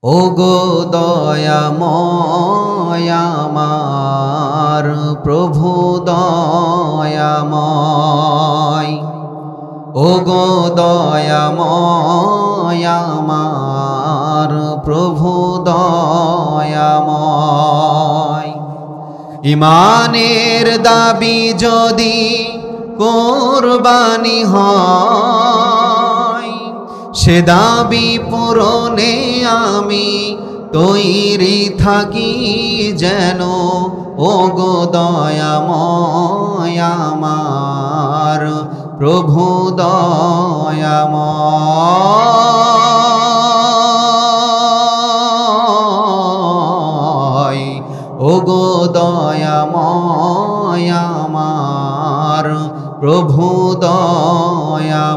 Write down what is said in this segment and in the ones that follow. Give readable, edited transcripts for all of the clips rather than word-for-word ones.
ওগো দয়াময় আমার প্রভু দয়াময়, ওগো দয়াময় আমার প্রভু দয়াময়। ঈমানের দাবি যদি কুরবানি হয়, সে দাবি পূরণে আমি তৈরি থাকি যেন। ওগো দয়াময় আমার প্রভু দয়াময়, ওগো দয়াময় আমার প্রভু দয়াময়।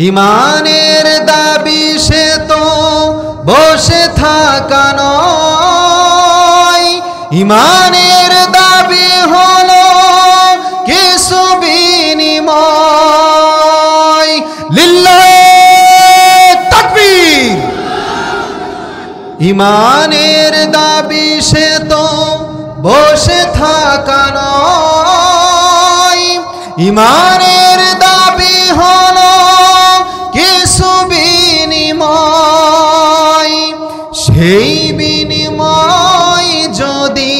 ঈমানের দাবি সে তো বসে থাকা নয়, ঈমানের দাবি হলো কিছু বিনিময়। লিল্লাহি তাকবীর। ঈমানের দাবি সে তো বসে থাকা নয়, ঈমানের দাবি হলো কিছু বিনিময়। সেই বিনিময় যদি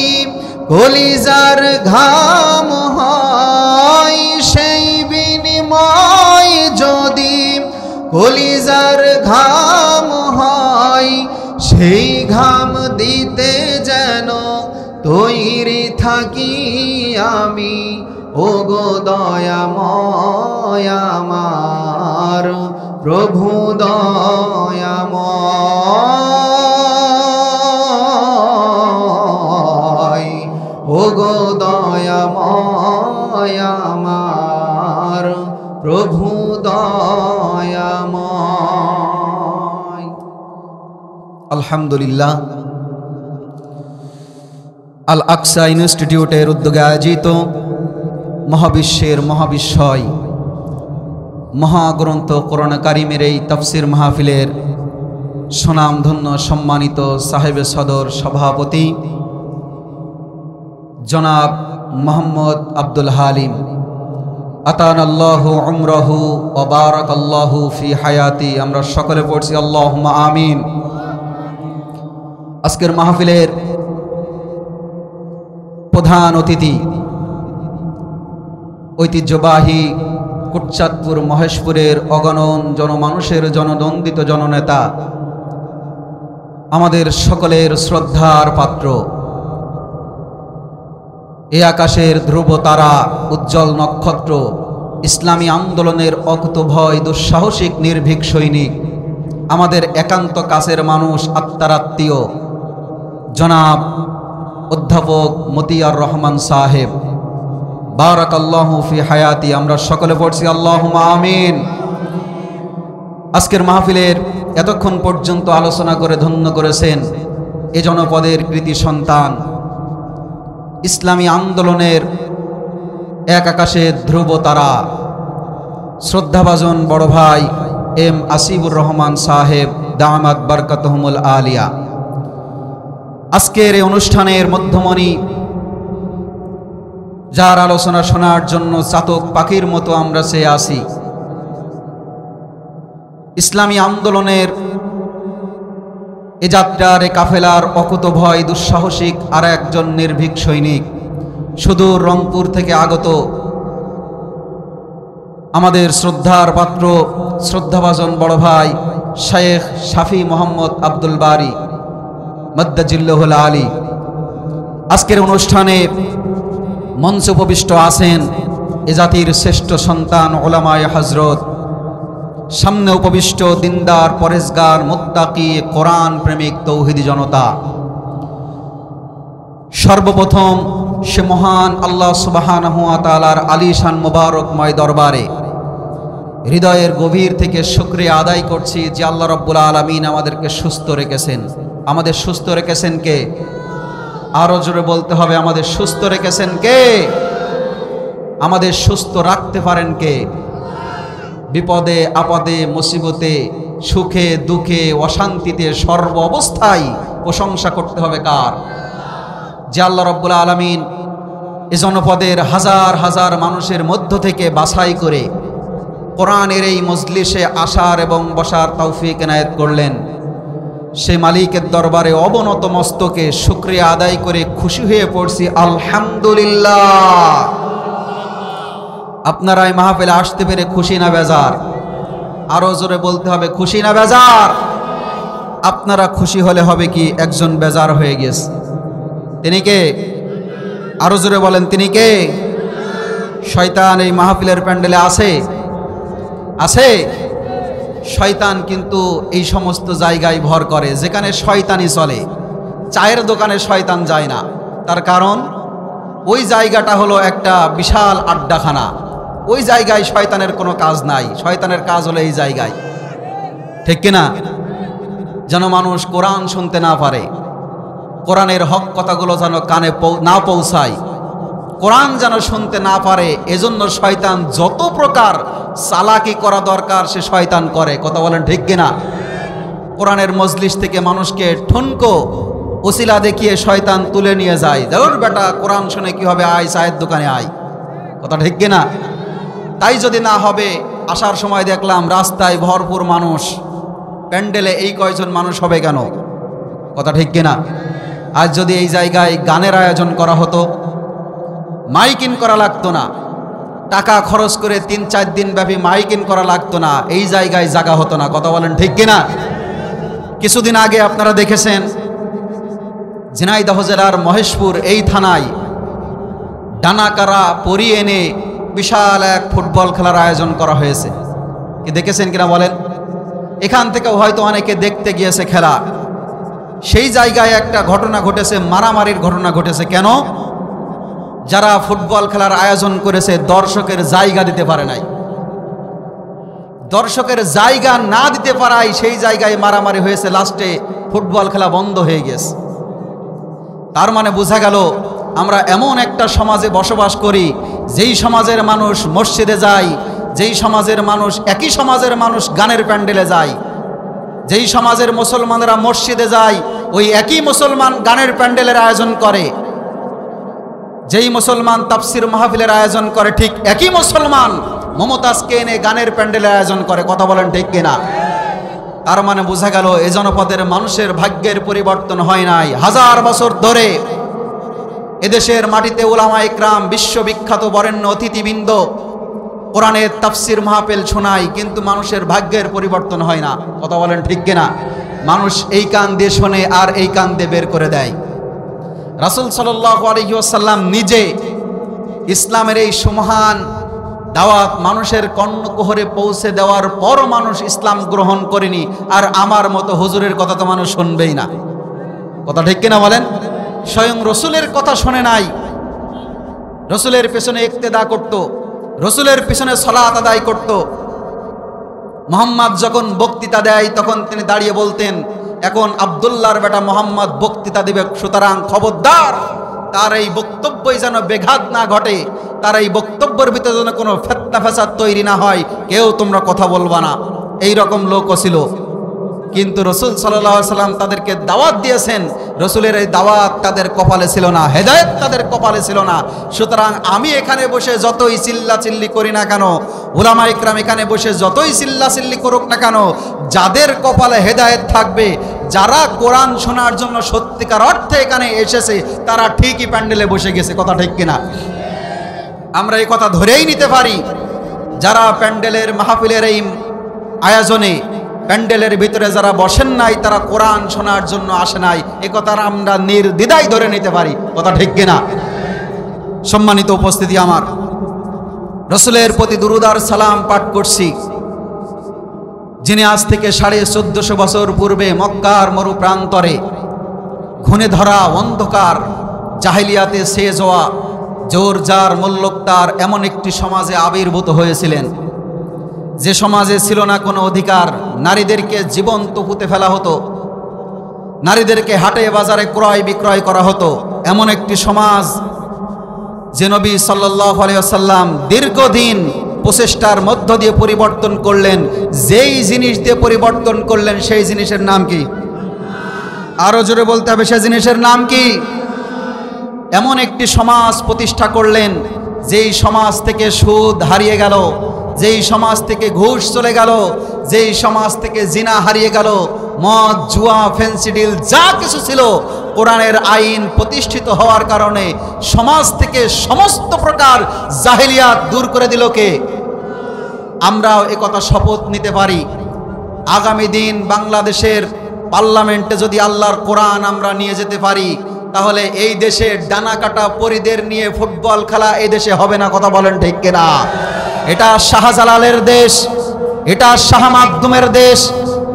কলিজার ঘাম হয়, সেই বিনিময় যদি কলিজার ঘাম হয়, সেই ঘাম দিতে যেন তৈরি থাকি আমি। ওগো দয়াময় আমার প্রভু দয়াময়, ওগো দয়াময় আমার প্রভু দয়াময়। আলহামদুলিল্লাহ, আল আকসা ইনস্টিটিউটের উদ্যোগে আয়োজিত মহাবিশ্বের মহাবিস্ময় মহাগ্রন্থ কোরআন কারিমের এই তাফসির মাহফিলের সুনামধন্য সম্মানিত সাহেবে সদর সভাপতি জনাব মোহাম্মদ আব্দুল হালিম, আতানাল্লাহু উমরাহু ওয়া বারাকাল্লাহু ফি হায়াতি। আমরা সকলে পড়ছি আল্লাহুম্মা আমিন। আজকের মাহফিলের প্রধান অতিথি ঐতিহ্যবাহী কুটচাঁদপুর মহেশপুরের অগণন জনমানুষের জননন্দিত জননেতা, আমাদের সকলের শ্রদ্ধার পাত্র, এ আকাশের ধ্রুব তারা, উজ্জ্বল নক্ষত্র, ইসলামী আন্দোলনের অকুতভয় দুঃসাহসিক নির্ভীক সৈনিক, আমাদের একান্ত কাছের মানুষ, আত্মার আত্মীয় জনাব অধ্যাপক মতিয়ার রহমান সাহেব, বারাকাল্লাহু ফি হায়াতি। আমরা সকলে পড়ছি আল্লাহুম্মা আমিন। আজকের মাহফিলের এতক্ষণ পর্যন্ত আলোচনা করে ধন্য করেছেন এ জনপদের কৃতি সন্তান, ইসলামী আন্দোলনের এক আকাশে ধ্রুব তারা, শ্রদ্ধাভাজন বড় ভাই এম আসিবুর রহমান সাহেব দামাত বারকাতুহুমুল আলিয়া। আজকের এই অনুষ্ঠানের মধ্যমণি, যার আলোচনা শোনার জন্য চাতক পাখির মতো আমরা চেয়ে আসি, ইসলামী আন্দোলনের এ যাত্রার এ কাফেলার অকুতভয় দুঃসাহসিক আর একজন নির্ভীক সৈনিক, সুদূর রংপুর থেকে আগত আমাদের শ্রদ্ধার পাত্র শ্রদ্ধাভাজন বড় ভাই শেখ শাফি মোহাম্মদ আব্দুল বারী মদ্দাজিল্লাহুল আলী। আজকের অনুষ্ঠানে মঞ্চে উপবিষ্ট আছেন এ জাতির শ্রেষ্ঠ সন্তান ওলামায়ে হযরত, সামনে উপবিষ্ট দিনদার পরেজগার মুত্তাকি কোরআন প্রেমিক তৌহিদি জনতা। সর্বপ্রথম সে মহান আল্লাহ সুবহানাহু ওয়া তাআলার আলিশান মুবারকময় দরবারে হৃদয়ের গভীর থেকে শুকরিয়া আদায় করছি যে আল্লাহ রাব্বুল আলামিন আমাদেরকে সুস্থ রেখেছেন। আমাদের সুস্থ রেখেছেন কে? আরো জোরে বলতে হবে, আমাদের সুস্থ রেখেছেন কে? আমাদের সুস্থ রাখতে পারেন কে? বিপদে আপদে মুসিবতে সুখে দুঃখে অশান্তিতে সর্ব অবস্থায় প্রশংসা করতে হবে কার? যে আল্লাহ রাব্বুল আলামিন এ জনপদের হাজার হাজার মানুষের মধ্য থেকে বাছাই করে কোরআনের এই মজলিসে আসার এবং বসার তৌফিক এনায়েত করলেন। সে মালিকের দরবারে অবনত মস্তকে শুকরিয়া আদায় করে খুশি হয়ে পড়ছি আলহামদুলিল্লাহ। আপনারা এই মাহফিলে আসতে পেরে খুশি না বেজার? আরো জোরে বলতে হবে, খুশি না বেজার? আপনারা খুশি হলে হবে কি, একজন বেজার হয়ে গেছে। তিনি কে? আরো জোরে বলেন, তিনি কে? শয়তান এই মাহফিলের প্যান্ডেলে আছে? আছে? শয়তান কিন্তু এই সমস্ত জায়গায় ভর করে যেখানে শয়তানি চলে। চায়ের দোকানে শয়তান যায় না, তার কারণ ওই জায়গাটা হলো একটা বিশাল আড্ডাখানা। ওই জায়গায় শয়তানের কোনো কাজ নাই, শয়তানের কাজ হলো এই জায়গায়, ঠিক কিনা? যেন মানুষ কোরআন শুনতে না পারে, কোরআনের হক কথাগুলো যেন কানে না পৌঁছায়, কোরআন যেন শুনতে না পারে, এজন্য শয়তান যত প্রকার চালাকি করা দরকার সে শয়তান করে। কথা বলেন ঠিক কিনা? কোরআনের মজলিস থেকে মানুষকে ঠুনকো ওসিলা দেখিয়ে শয়তান তুলে নিয়ে যায়, ধর বেটা কোরআন শুনে কি হবে, আয় চায়ের দোকানে আয়। কথা ঠিক কিনা? তাই যদি না হবে, আসার সময় দেখলাম রাস্তায় ভরপুর মানুষ, প্যান্ডেলে এই কয়জন মানুষ হবে কেন? কথা ঠিক কিনা? আজ যদি এই জায়গায় গানের আয়োজন করা হতো, মাইকিং করা লাগতো না, টাকা খরচ করে 3-4 দিন ব্যাপী মাইকিং করা লাগতো না, এই জায়গায় জায়গা হতো না। কথা বলেন ঠিক কিনা? কিছুদিন আগে আপনারা দেখেছেন ঝিনাইদহ জেলার মহেশপুর এই থানায় ডানাকারা পরিয়ে এনে বিশাল এক ফুটবল খেলার আয়োজন করা হয়েছে। কি দেখেছেন কিনা বলেন? এখান থেকেও হয়তো অনেকে দেখতে গিয়েছে খেলা। সেই জায়গায় একটা ঘটনা ঘটেছে, মারামারির ঘটনা ঘটেছে। কেন? যারা ফুটবল খেলার আয়োজন করেছে দর্শকের জায়গা দিতে পারে নাই, দর্শকের জায়গা না দিতে পারায় সেই জায়গায় মারামারি হয়েছে, লাস্টে ফুটবল খেলা বন্ধ হয়ে গেছে। তার মানে বোঝা গেল আমরা এমন একটা সমাজে বসবাস করি যেই সমাজের মানুষ মসজিদে যায়, যেই সমাজের মানুষ, একই সমাজের মানুষ গানের প্যান্ডেলে যায়, যেই সমাজের মুসলমানরা মসজিদে যায় ওই একই মুসলমান গানের প্যান্ডেলের আয়োজন করে, যেই মুসলমান তাফসির মাহফিলের আয়োজন করে ঠিক একই মুসলমান মমতাজকে এনে গানের প্যান্ডেলের আয়োজন করে। কথা বলেন ঠিক কিনা? তার মানে বোঝা গেল এ জনপদের মানুষের ভাগ্যের পরিবর্তন হয় নাই। হাজার বছর ধরে এদেশের মাটিতে উলামা ইকরাম, বিশ্ববিখ্যাত বরেণ্য অতিথিবৃন্দ কোরআনের তাফসির মাহফিল শোনায়, কিন্তু মানুষের ভাগ্যের পরিবর্তন হয় না। কথা বলেন ঠিক কিনা? মানুষ এই কান দিয়ে শোনে আর এই কান দিয়ে বের করে দেয়। রাসূল সাল্লাল্লাহু আলাইহি ওয়াসাল্লাম নিজে ইসলামের এই সুমহান দাওয়াত মানুষের কর্ণকুহরে পৌঁছে দেওয়ার পর মানুষ ইসলাম গ্রহণ করেনি, আর আমার মতো হুজুরের কথা তো মানুষ শুনবেই না। কথা ঠিক কিনা বলেন? স্বয়ং রসুলের কথা শোনে নাই, রসুলের পেছনে ইক্তেদা করত, রসুলের পেছনে সালাত আদায় করত। মুহাম্মদ যখন বক্তৃতা দেয় তখন তিনি দাঁড়িয়ে বলতেন, এখন আব্দুল্লাহর বেটা মোহাম্মদ বক্তৃতা দিবে, সুতরাং খবরদার তার এই বক্তব্যই যেন বেঘাত না ঘটে, তার এই বক্তব্যের ভিতরে যেন কোনো ফিতনা ফাসাদ তৈরি না হয়, কেউ তোমরা কথা বলবা না। এই রকম লোকও ছিল। কিন্তু রসুল সাল্লাল্লাহু আলাইহি সাল্লাম তাদেরকে দাওয়াত দিয়েছেন, রসুলের এই দাওয়াত তাদের কপালে ছিল না, হেদায়েত তাদের কপালে ছিল না। সুতরাং আমি এখানে বসে যতই চিল্লাচিল্লি করি না কেন, উলামা ইকরাম এখানে বসে যতই চিল্লাচিল্লি করুক না কেন, যাদের কপালে হেদায়েত থাকবে, যারা কোরআন শোনার জন্য সত্যিকার অর্থে এখানে এসেছে, তারা ঠিকই প্যান্ডেলে বসে গেছে। কথা ঠিক কিনা? আমরা এই কথা ধরেই নিতে পারি, যারা প্যান্ডেলের মাহফিলের এই আয়োজনে প্যান্ডেলের ভিতরে যারা বসেন নাই, তারা কোরআন শোনার জন্য আসে নাই, এ কথা আমরা নির্দ্বিধায় ধরে নিতে পারি। কথা ঠিক কিনা? সম্মানিত উপস্থিতি, আমার রসুলের প্রতি দুরূদ আর সালাম পাঠ করছি, যিনি আজ থেকে 1450 বছর পূর্বে মক্কার মরু প্রান্তরে ঘুণে ধরা অন্ধকার জাহেলিয়াতে শেষ হওয়া জোর জার মল্লকতার এমন একটি সমাজে আবির্ভূত হয়েছিলেন, যে সমাজে ছিল না কোনো অধিকার, নারীদেরকে জীবন্ত পুঁতে ফেলা হতো, নারীদেরকে হাটে বাজারে ক্রয় বিক্রয় করা হতো। এমন একটি সমাজ যে নবী সাল্লাল্লাহু আলাইহি ওয়াসাল্লাম দীর্ঘদিন প্রচেষ্টার মধ্য দিয়ে পরিবর্তন করলেন। যেই জিনিস দিয়ে পরিবর্তন করলেন সেই জিনিসের নাম কি? আরো জোরে বলতে হবে, সেই জিনিসের নাম কি? এমন একটি সমাজ প্রতিষ্ঠা করলেন যেই সমাজ থেকে সুদ হারিয়ে গেল, যেই সমাজ থেকে ঘুষ চলে গেল, যেই সমাজ থেকে জিনা হারিয়ে গেল, মদ, জুয়া, ফেন্সিডিল যা কিছু ছিল, কোরআনের আইন প্রতিষ্ঠিত হওয়ার কারণে সমাজ থেকে সমস্ত প্রকার জাহেলিয়াত দূর করে দিল কে? আমরাও একথা শপথ নিতে পারি, আগামী দিন বাংলাদেশের পার্লামেন্টে যদি আল্লাহর কোরআন আমরা নিয়ে যেতে পারি, তাহলে এই দেশে ডানা কাটা পরিদের নিয়ে ফুটবল খেলা এই দেশে হবে না। কথা বলেন ঠিক কিনা? এটা শাহজালালের দেশ, এটা শাহ মাকদুমের দেশ,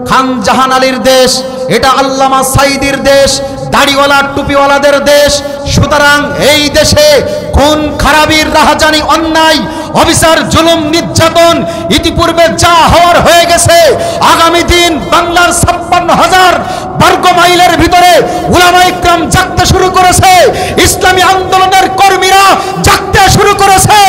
খান জাহান আলীর দেশ, এটা আল্লামা সাইদির দেশ, দাড়িওয়ালা টুপিওয়ালাদের দেশ। সুতরাং এই দেশে খুন খারাপির রাহাজানি, অন্যায় অবিচার, জুলুম, নির্যাতন ইতিপূর্বে যা হওয়ার হয়ে গেছে, আগামী দিন বাংলার 56,000 বর্গ মাইলের ভিতরে উলামা ইকরাম জাগতে শুরু করেছে, ইসলামী আন্দোলনের কর্মীরা জাগতে শুরু করেছে।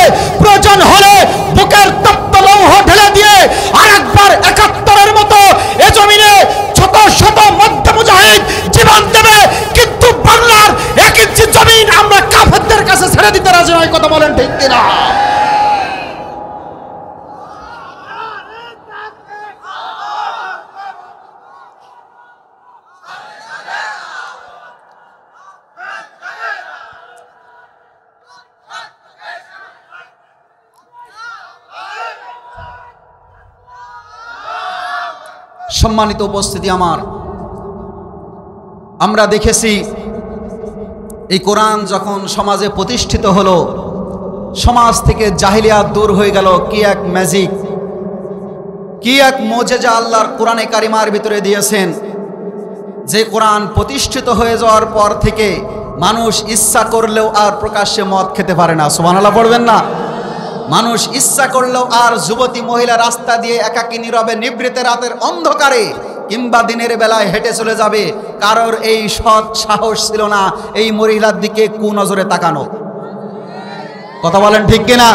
প্রয়োজন হলে বুকের তপ্ত লৌহ ঢেলে দিয়ে আরেকবার 71-এর মতো এ জমিনে শত শত মধ্য মুজাহিদ জীবন দেবে, কিন্তু বাংলার 1 ইঞ্চি জমিন আমরা কাফেরদের কাছে ছেড়ে দিতে রাজি নই। কথা বলেন ঠিক কিনা? সম্মানিত উপস্থিতি আমার, আমরা দেখেছি এই কোরআন যখন সমাজে প্রতিষ্ঠিত হলো, সমাজ থেকে জাহিলিয়াত দূর হয়ে গেল। কি এক ম্যাজিক, কি এক মুজিজা আল্লাহর কোরআনে কারিমার ভিতরে দিয়েছেন, যে কোরআন প্রতিষ্ঠিত হয়ে যাওয়ার পর থেকে মানুষ ইচ্ছা করলেও আর প্রকাশ্যে মদ খেতে পারে না। সুবহানাল্লাহ পড়বেন না? মানুষ ইচ্ছা করলেও আর যুবতী মহিলা রাস্তা দিয়ে একাকী নীরবে নিভৃতে রাতের অন্ধকারে কিংবা দিনের বেলায় হেঁটে চলে যাবে, কারোর এই সৎ সাহস ছিল না এই মহিলার দিকে কুনজরে তাকানো। কথা বলেন ঠিক কিনা?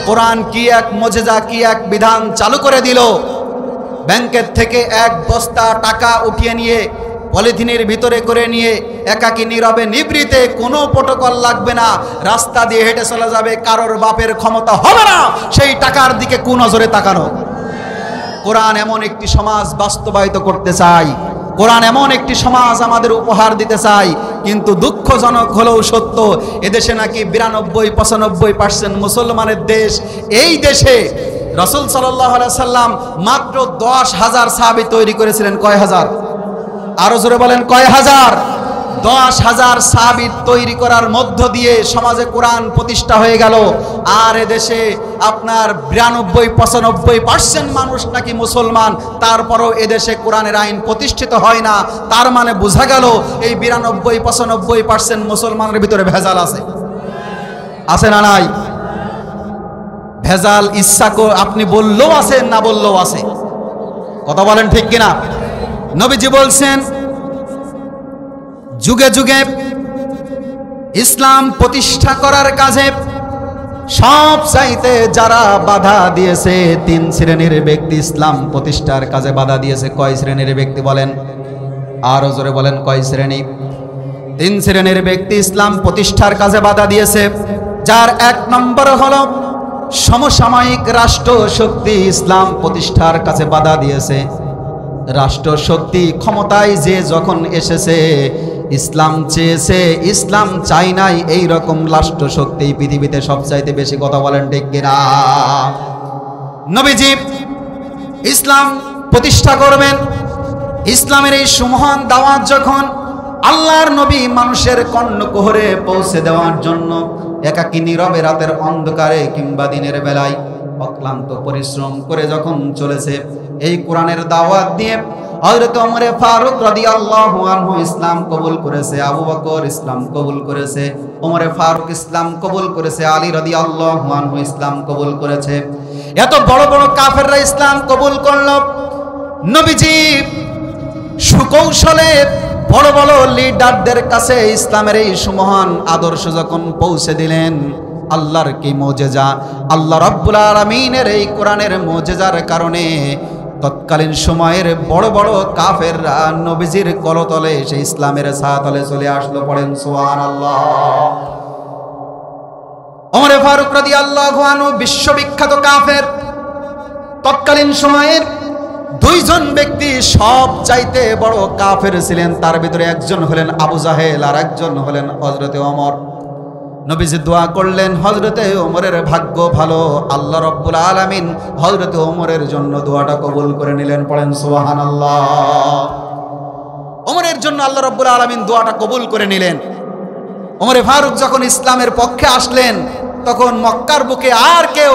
কোরআন কি এক মুজিজা, কি এক বিধান চালু করে দিল। ব্যাংকের থেকে 1 বস্তা টাকা উঠিয়ে নিয়ে পলিথিনের ভিতরে করে নিয়ে একাকী নীরবে নিভৃতে, কোনো প্রটোকল লাগবে না, রাস্তা দিয়ে হেঁটে চলে যাবে, কারোর বাপের ক্ষমতা হবে না সেই টাকার দিকে কুনজরে তাকানো। কোরআন এমন একটি সমাজ বাস্তবায়িত করতে চাই, কোরআন এমন একটি সমাজ আমাদের উপহার দিতে চাই। কিন্তু দুঃখজনক হলেও সত্য, এদেশে নাকি 92-95% মুসলমানের দেশ। এই দেশে রাসূল সাল্লাল্লাহু আলাইহি সাল্লাম মাত্র 10,000 সাহাবী তৈরি করেছিলেন। কয় হাজার? আরো জোরে বলেন, কয় হাজার? 10,000 সাহাবী তৈরি করার মধ্য দিয়ে সমাজে কোরআন প্রতিষ্ঠা হয়ে গেল। আর এদেশে আপনার 92-95% মানুষ নাকি মুসলমান, তারপরও এদেশে কোরআনের আইন প্রতিষ্ঠিত হয় না। তার মানে বোঝা গেল এই 92-95% মুসলমানের ভিতরে ভেজাল আছে। আছে না নাই? ভেজাল ইচ্ছা আপনি বললেও আছে, না বললেও আছে। কথা বলেন ঠিক কিনা? নবীজি বলছেন, যুগে যুগে ইসলাম প্রতিষ্ঠা করার কাজে সব চাইতে যারা বাধা দিয়েছে 3 শ্রেণীর ব্যক্তি ইসলাম প্রতিষ্ঠার কাজে বাধা দিয়েছে। কয় শ্রেণীর ব্যক্তি বলেন? আরো জোরে বলেন, কয় শ্রেণী? 3 শ্রেণীর ব্যক্তি ইসলাম প্রতিষ্ঠার কাজে বাধা দিয়েছে। যার 1 নম্বর হলো সমসাময়িক রাষ্ট্র শক্তি ইসলাম প্রতিষ্ঠার কাজে বাধা দিয়েছে। রাষ্ট্র শক্তি ক্ষমতায় যে যখন এসেছে, ইসলাম চেয়েছে, ইসলাম চাই নাই, এই রকম রাষ্ট্র শক্তি পৃথিবীতে সবচাইতে বেশি। কথা বলেন ঠিক কিনা? নবীজি ইসলাম প্রতিষ্ঠা করবেন, ইসলামের এই সুমহান দাওয়াত যখন আল্লাহর নবী মানুষের কর্ণকুহরে পৌঁছে দেওয়ার জন্য একাকী নীরবে রাতের অন্ধকারে কিংবা দিনের বেলায় অক্লান্ত পরিশ্রম করে যখন চলেছে, এই কোরআনের দাওয়াত দিয়ে হযরত ওমর ফারুক রাদিয়াল্লাহু আনহু ইসলাম কবুল করেছে, আবু বকর ইসলাম কবুল করেছে, ওমর ফারুক ইসলাম কবুল করেছে, আলী রাদিয়াল্লাহু আনহু ইসলাম কবুল করেছে। এত বড় বড় কাফেররা ইসলাম কবুল করল। নবীজি সুকৌশলে বড় বড় লিডারদের কাছে ইসলামের এই সুমহান আদর্শ যখন পৌঁছে দিলেন, আল্লাহর কি মুজিজা! আল্লাহ রাব্বুল আলামিনের এই কোরআনের মুজিজার কারণে তৎকালীন সময়ের বড় বড় কাফেররা নবীজির কলতলে সেই ইসলামের ছায়াতলে চলে আসলো। পড়েন সুবহানাল্লাহ। ওমর ফারুক রাদিয়াল্লাহু আনহু বিশ্ববিখ্যাত কাফের। তৎকালীন সময়ের দুইজন ব্যক্তি সব চাইতে বড় কাফের ছিলেন। তার ভিতরে একজন হলেন আবু জাহেল আর একজন হলেন হযরতে ওমর। নবীজি দোয়া করলেন, হযরতে ওমরের ভাগ্য ভালো, আল্লাহ রাব্বুল আলামিন হযরতে ওমরের জন্য দোয়াটা কবুল করে নিলেন। পড়েন সুবহানাল্লাহ। ওমরের জন্য আল্লাহ রাব্বুল আলামিন দোয়াটা কবুল করে নিলেন। ওমরে ফারুক যখন ইসলামের পক্ষে আসলেন, তখন মক্কার বুকে আর কেউ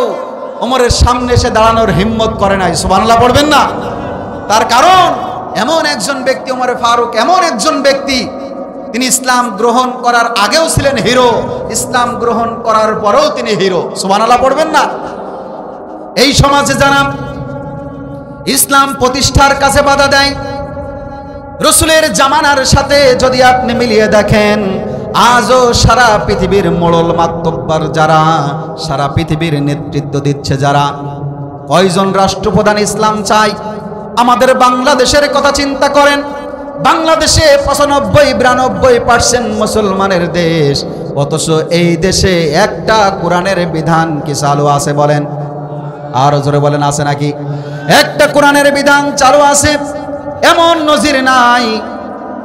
ওমরের সামনে এসে দাঁড়ানোর হিম্মত করে নাই। সুবহানাল্লাহ পড়বেন না? তার কারণ এমন একজন ব্যক্তি, ওমরে ফারুক এমন একজন ব্যক্তি, তিনি ইসলাম গ্রহণ করার আগেও ছিলেন হিরো, ইসলাম গ্রহণ করার পরেও তিনি হিরো। সুবহানাল্লাহ পড়বেন না? এই সমাজে যারা ইসলাম প্রতিষ্ঠার কাছে বাধা দেয়, রাসূলের জামানার সাথে যদি আপনি মিলিয়ে দেখেন, আজও সারা পৃথিবীর মোড়ল মাতব্বর যারা, সারা পৃথিবীর নেতৃত্ব দিচ্ছে যারা, কয়জন রাষ্ট্রপ্রধান ইসলাম চায়? আমাদের বাংলাদেশের কথা চিন্তা করেন। বাংলাদেশে 95-92% মুসলমানের দেশ, অথচ এই দেশে একটা কোরআনের বিধান কি চালু আছে বলেন? আর জোরে বলেন, আছে নাকি? একটা কোরআনের বিধান চালু আছে এমন নজির নাই।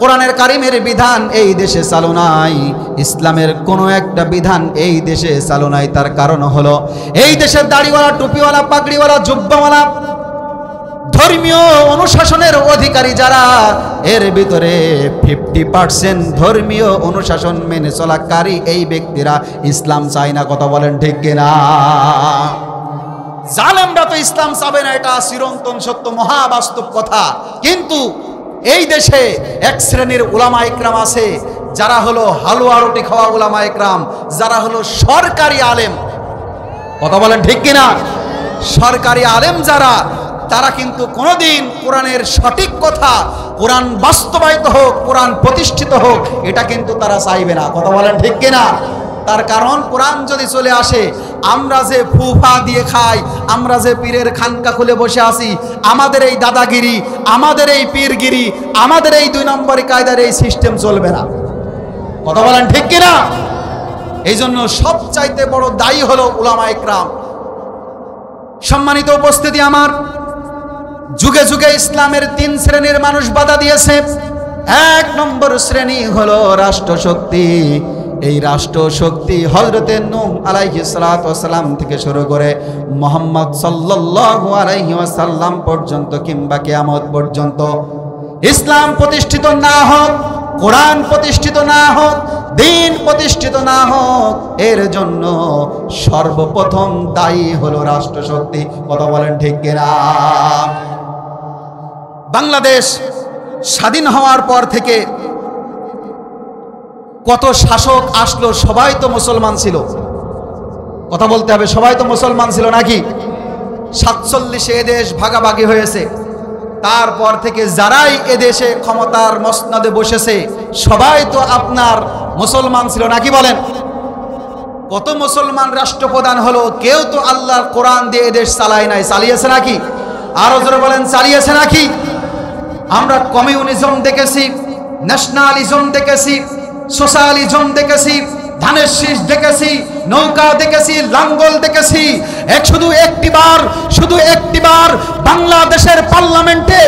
কোরআনের কারিমের বিধান এই দেশে চালু নাই, ইসলামের কোনো একটা বিধান এই দেশে চালু নাই। তার কারণ হলো এই দেশের দাড়িওয়ালা, টুপিওয়ালা, পাগড়িওয়ালা, জুব্বাওয়ালা ধর্মীয় অনুশাসনের অধিকারী যারা, এর ভিতরে 50% ধর্মীয় অনুশাসন মেনে চলাকারী এই ব্যক্তিরা ইসলাম চায় না। কথা বলেন ঠিক কিনা? জালেমরা তো ইসলাম চাবে না, এটা চিরন্তন সত্য, মহাবাস্তব কথা। কিন্তু এই দেশে এক শ্রেণীর উলামা ইকরাম আছে যারা হলো হালুয়া রুটি খাওয়া উলামা ইকরাম, যারা হলো সরকারি আলেম। কথা বলেন ঠিক কিনা? সরকারি আলেম যারা, তারা কিন্তু কোনোদিন কোরআনের সঠিক কথা, কোরআন বাস্তবায়িত হোক, কোরআন প্রতিষ্ঠিত হোক, এটা কিন্তু তারা চাইবে না। কথা বলেন ঠিক কিনা? তার কারণ কোরআন যদি চলে আসে, আমরা যে ফুফা দিয়ে খাই, আমরা যে পীরের খানকা খুলে বসে আছি, আমাদের এই দাদাগিরি, আমাদের এই পীরগিরি, আমাদের এই 2 নম্বরই কায়দার এই সিস্টেম চলবে না। কথা বলেন ঠিক কিনা? এই জন্য সবচাইতে বড় দায়ী হলো উলামা ইকরাম। সম্মানিত উপস্থিতি আমার, যুগে যুগে ইসলামের 3 শ্রেণীর মানুষ বাধা দিয়েছে। 1 নম্বর শ্রেণী হলো রাষ্ট্রশক্তি। এই রাষ্ট্রশক্তি হযরতে নূহ আলাইহিস সালাতু ওয়াস সালাম থেকে শুরু করে মুহাম্মদ সাল্লাল্লাহু আলাইহি ওয়াসাল্লাম পর্যন্ত, কিংবা কিয়ামত পর্যন্ত ইসলাম প্রতিষ্ঠিত না হোক, কোরআন প্রতিষ্ঠিত না হোক, দ্বীন প্রতিষ্ঠিত না হোক, এর জন্য সর্বপ্রথম দায়ী হলো রাষ্ট্রশক্তি। কথা বলেন ঠিক কিনা? বাংলাদেশ স্বাধীন হওয়ার পর থেকে কত শাসক আসলো, সবাই তো মুসলমান ছিল। কথা বলতে হবে, সবাই তো মুসলমান ছিল নাকি? 47-এ এদেশ ভাগাভাগি হয়েছে। তারপর থেকে যারাই এদেশে ক্ষমতার মসনদে বসেছে, সবাই তো আপনার মুসলমান ছিল নাকি বলেন? কত মুসলমান রাষ্ট্রপ্রধান হলো, কেউ তো আল্লাহর কোরআন দিয়ে এদেশ চালায় নাই। চালিয়েছে নাকি? আরো জোরে বলেন, চালিয়েছে নাকি? আমরা কমিউনিজম দেখেছি, ন্যাশনালিজম দেখেছি, সোশ্যালিজম দেখেছি, ধানের শীষ দেখেছি, নৌকা দেখেছি, লাঙ্গল দেখেছি। শুধু একটিবার বাংলাদেশের পার্লামেন্টে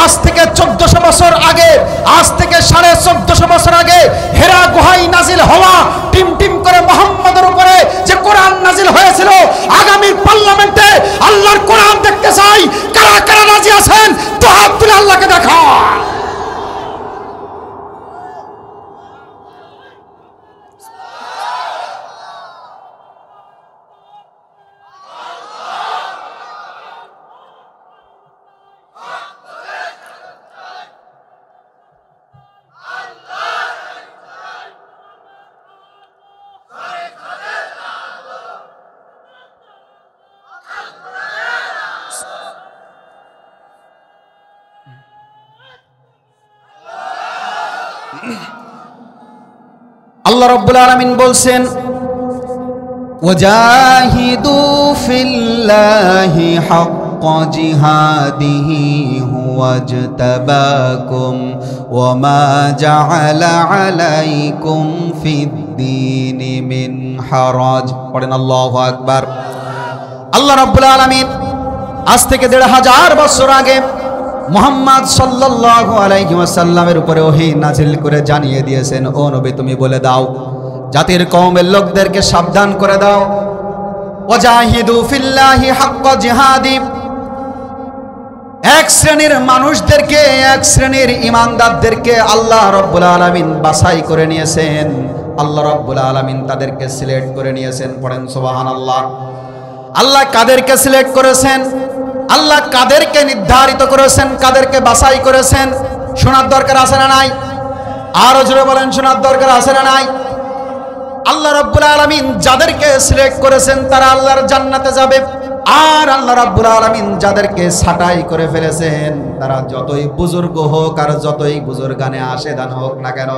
আজ থেকে 1400 বছর আগে, আজ থেকে 1450 বছর আগে হেরা গুহায় নাজিল হওয়া টিম টিম করে মুহাম্মদের উপরে যে কোরআন নাজিল হয়েছিল, আগামীর পার্লামেন্টে আল্লাহর কোরআন দেখতে চাই। কারা কারা রাজি আছেন? তো হাত তুলে আল্লাহকে দেখা। আল্লাহ রাব্বুল আলামিন বলছেন, ওয়াজাহিদু ফিল্লাহি হাক্কা জিহাদিহি হুয়াজতাবাকুম ওয়ামা জাআলা আলাইকুম ফিদ্দীনি মিন হারাজ। পড়েন আল্লাহু আকবার। আল্লাহ রাব্বুল আলামিন আজ থেকে ১৫০০ বছর আগে মুহাম্মদ সাল্লাল্লাহু আলাইহি ওয়াসাল্লামের উপরে ওহী নাজিল করে জানিয়ে দিয়েছেন, ও নবী তুমি বলে দাও, জাতির কওমের লোকদেরকে সাবধান করে দাও, ওয়াজাহিদু ফিল্লাহি হাক্কা জিহাদি। এক শ্রেণীর মানুষদেরকে, এক শ্রেণীর ঈমানদারদেরকে আল্লাহ রাব্বুল আলামিন বাছাই করে নিয়েছেন, আল্লাহ রাব্বুল আলামিন তাদেরকে সিলেক্ট করে নিয়েছেন। পড়েন সুবহানাল্লাহ। আল্লাহ কাদেরকে সিলেক্ট করেছেন, আল্লাহ কাদেরকে নির্ধারিত করেছেন, কাদেরকে বাছাই করেছেন, শোনার দরকার আছে না নাই? আরো জোরে বলেন, শোনার দরকার আছে না নাই? আল্লাহ রাব্বুল আলামিন যাদেরকে সিলেক্ট করেছেন তারা আল্লাহর জান্নাতে যাবে, আর আল্লাহ রাব্বুল আলামিন যাদেরকে ছাঁটাই করে ফেলেছেন তারা যতই বুজুর্গ হোক আর যতই বুজুর্গানে আশেদান হোক না কেন,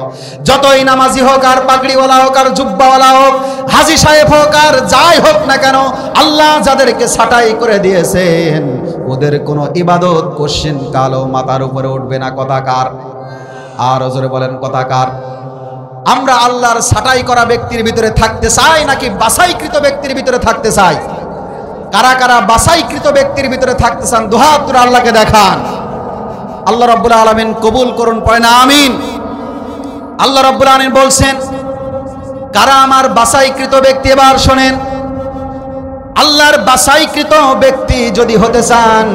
যতই নামাজি হোক আর পাগড়িওয়ালা হোক আর জুব্বাওয়ালা হোক, হাজী সাহেব হোক আর যাই হোক না কেন, আল্লাহ যাদেরকে ছাঁটাই করে দিয়েছেন ওদের কোনো ইবাদত কোশ্চেন কালো মাথার উপরে উঠবে না। কথাকার? আর জোরে বলেন কথাকার? আমরা আল্লাহর ছাঁটাই করা ব্যক্তির ভিতরে থাকতে চাই নাকি বাছাইকৃত ব্যক্তির ভিতরে থাকতে চাই? কারা কারা বাছাইকৃত ব্যক্তির ভিতরে থাকতে চান দুহাত তুলে আল্লাহকে দেখান। আল্লাহ রাব্বুল আলামিন কবুল করুন, পড়েন আমিন। আল্লাহ রাব্বুল আলামিন বলছেন কারা আমার বাছাইকৃত ব্যক্তি, এবার শোনেন। আল্লাহর বাছাইকৃত ব্যক্তি যদি হতে চান,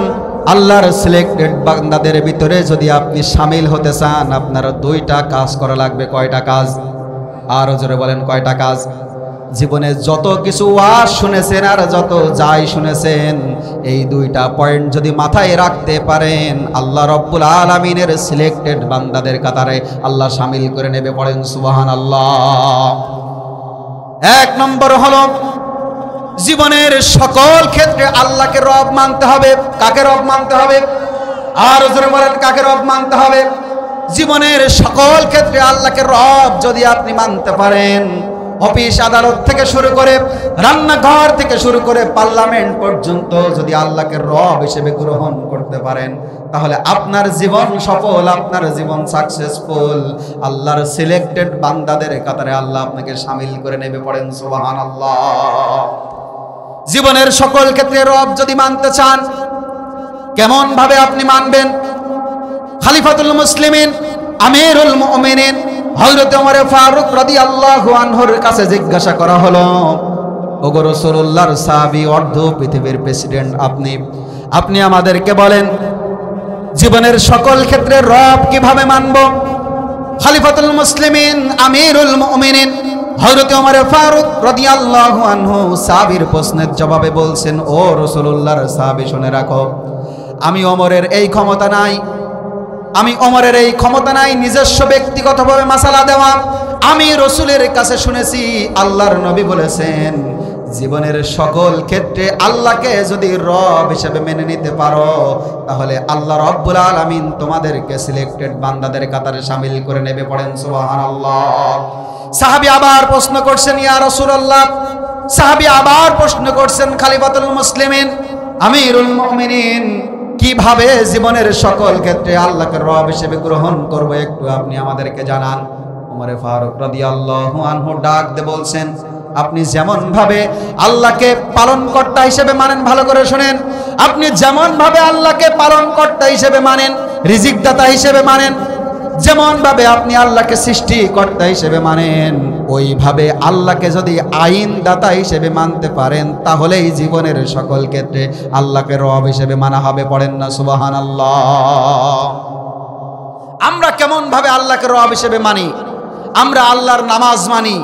আল্লাহর সিলেক্টেড বান্দাদের ভিতরে যদি আপনি শামিল হতে চান, আপনার দুইটা কাজ করা লাগবে। কয়টা কাজ? আরো জোরে বলেন, কয়টা কাজ? জীবনে যত কিছু ওয়াজ শুনেছেন আর যত যাই শুনেছেন, এই দুইটা পয়েন্ট যদি মাথায় রাখতে পারেন, আল্লাহ রাব্বুল আলামিনের সিলেক্টেড বান্দাদের কাতারে আল্লাহ শামিল করে নেবে। পড়েন সুবহানাল্লাহ। এক নম্বর হলো জীবনের সকল ক্ষেত্রে আল্লাহকে রব মানতে হবে। কাকে রব মানতে হবে? আর জোরে বলেন, কাকে রব মানতে হবে? জীবনের সকল ক্ষেত্রে আল্লাহকে রব যদি আপনি মানতে পারেন, অফিস আদালত থেকে শুরু করে রান্নাঘর থেকে শুরু করে পার্লামেন্ট পর্যন্ত যদি আল্লাহকে রব হিসেবে গ্রহণ করতে পারেন, তাহলে আপনার জীবন সফল, আপনার জীবন সাকসেসফুল। আল্লাহর সিলেক্টেড বান্দাদের কাতারে আল্লাহ আপনাকে শামিল করে নেবে। পড়েন সুবহানাল্লাহ। জীবনের সকল ক্ষেত্রে রব যদি মানতে চান, কেমন ভাবে আপনি মানবেন? খলিফাতুল মুসলিমিন আমিরুল মুমিনিন হযরত ওমর ফারুক রাদিয়াল্লাহু আনহুর কাছে জিজ্ঞাসা করা হলো, ওগো রাসূলুল্লাহর সাহাবী, অর্ধ পৃথিবীর প্রেসিডেন্ট আপনি আমাদেরকে বলেন জীবনের সকল ক্ষেত্রে রব কিভাবে মানব? খলিফাতুল মুসলিমিন আমিরুল মুমিনিন হযরত ওমর ফারুক রাদিয়াল্লাহু আনহু সাহাবীর প্রশ্নের জবাবে বলছেন, ও রাসূলুল্লাহর সাহাবী শুনে রাখো, আমি ওমরের এই ক্ষমতা নাই নিজস্ব ব্যক্তিগতভাবে মাসালা দেওয়া। আমি রাসূলের কাছে শুনেছি আল্লাহর নবী বলেছেন জীবনের সকল ক্ষেত্রে আল্লাহকে যদি রব হিসেবে মেনে নিতে পারো, তাহলে আল্লাহ রাব্বুল আলামিন তোমাদেরকে সিলেক্টেড বান্দাদের কাতারে শামিল করে নেবে। পড়েন সুবহানাল্লাহ। সাহাবী আবার প্রশ্ন করছেন, ইয়া রাসূলুল্লাহ। সাহাবী আবার প্রশ্ন করছেন, খলিফাতুল মুসলিমিন আমিরুল মুমিনিন, কিভাবে জীবনের সকল ক্ষেত্রে আল্লাহকে রব হিসেবে গ্রহণ করব, একটু আপনি আমাদেরকে জানান। ওমর ফারুক রাদিয়াল্লাহু আনহু ডাক দিয়ে বলছেন, আপনি যেমন ভাবে আল্লাহকে পালনকর্তা হিসেবে মানেন, ভালো করে শুনেন, আপনি যেমন ভাবে আল্লাহকে পালনকর্তা হিসেবে মানেন, রিজিকদাতা হিসেবে মানেন, যেমন ভাবে আপনি আল্লাহকে সৃষ্টিকর্তা হিসেবে মানেন, ওইভাবে আল্লাহকে যদি আইনদাতা হিসেবে মানতে পারেন, তাহলেই জীবনের সকল ক্ষেত্রে আল্লাহকে রব হিসেবে মানা হবে। পড়েন না সুবহানাল্লাহ। আমরা কেমন ভাবে আল্লাহকে রব হিসেবে মানি? আমরা আল্লাহর নামাজ মানি,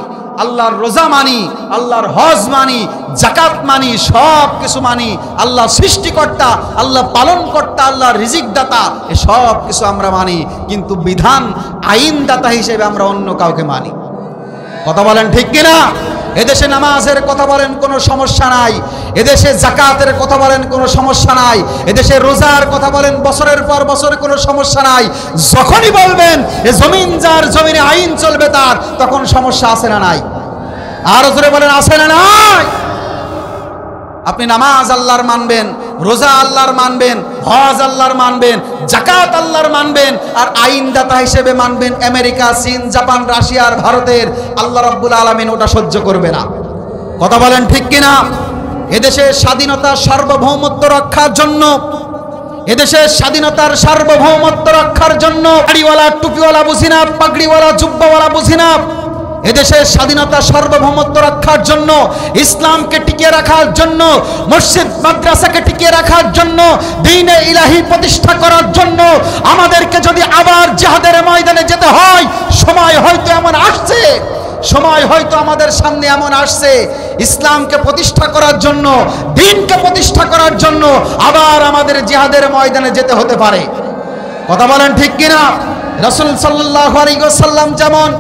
আল্লাহর রোজা মানি, আল্লাহর হজ মানি, যাকাত মানি, সব কিছু মানি। আল্লাহ সৃষ্টিকর্তা, আল্লাহ পালনকর্তা, আল্লাহর রিজিকদাতা, এ সব কিছু আমরা মানি, কিন্তু বিধান আইনদাতা হিসেবে আমরা অন্য কাউকে মানি। কথা বলেন ঠিক কিনা? এদেশে নামাজের কথা বলেন কোনো সমস্যা নাই, এদেশে যাকাতের কথা বলেন কোনো সমস্যা নাই, এদেশে রোজার কথা বলেন বছরের পর বছর কোনো সমস্যা নাই। যখনই বলবেন এ জমিন যার, জমিনে আইন চলবে তার, তখন সমস্যা আছে না নাই? আর জোরে বলেন আছে না নাই? আপনি নামাজ আল্লাহর মানবেন, রোজা আল্লাহর মানবেন, হজ আল্লাহর মানবেন, যাকাত আল্লাহর মানবেন, আর আইনদাতা হিসেবে মানবেন আমেরিকা, চীন, জাপান, রাশিয়া আর ভারতের। আল্লাহ রাব্বুল আলামিন ওটা সহ্য করবে না। কথা বলেন ঠিক কিনা? এদেশের স্বাধীনতার সার্বভৌমত্ব রক্ষার জন্য, এদেশের স্বাধীনতার সার্বভৌমত্ব রক্ষার জন্য দাড়িওয়ালা টুপিওয়ালা বুঝি না, পাগড়িওয়ালা জুব্বাওয়ালা বুঝি না, এদেশের স্বাধীনতা সার্বভৌমত্ব রক্ষার জন্য, ইসলামকে টিকিয়ে রাখার জন্য, মসজিদ মাদ্রাসাকে টিকিয়ে রাখার জন্য, দ্বীনে ইলাহি প্রতিষ্ঠা করার জন্য আমাদেরকে যদি আবার জিহাদের ময়দানে যেতে হয়, সময় হয়তো এমন আসছে, সময় হয়তো আমাদের সামনে এমন আসছে, ইসলামকে প্রতিষ্ঠা করার জন্য, দ্বীনকে প্রতিষ্ঠা করার জন্য আবার আমাদের জিহাদের ময়দানে যেতে হতে পারে। কথা বলেন ঠিক কিনা? রাসূল সাল্লাল্লাহু আলাইহি ওয়াসাল্লাম যেমন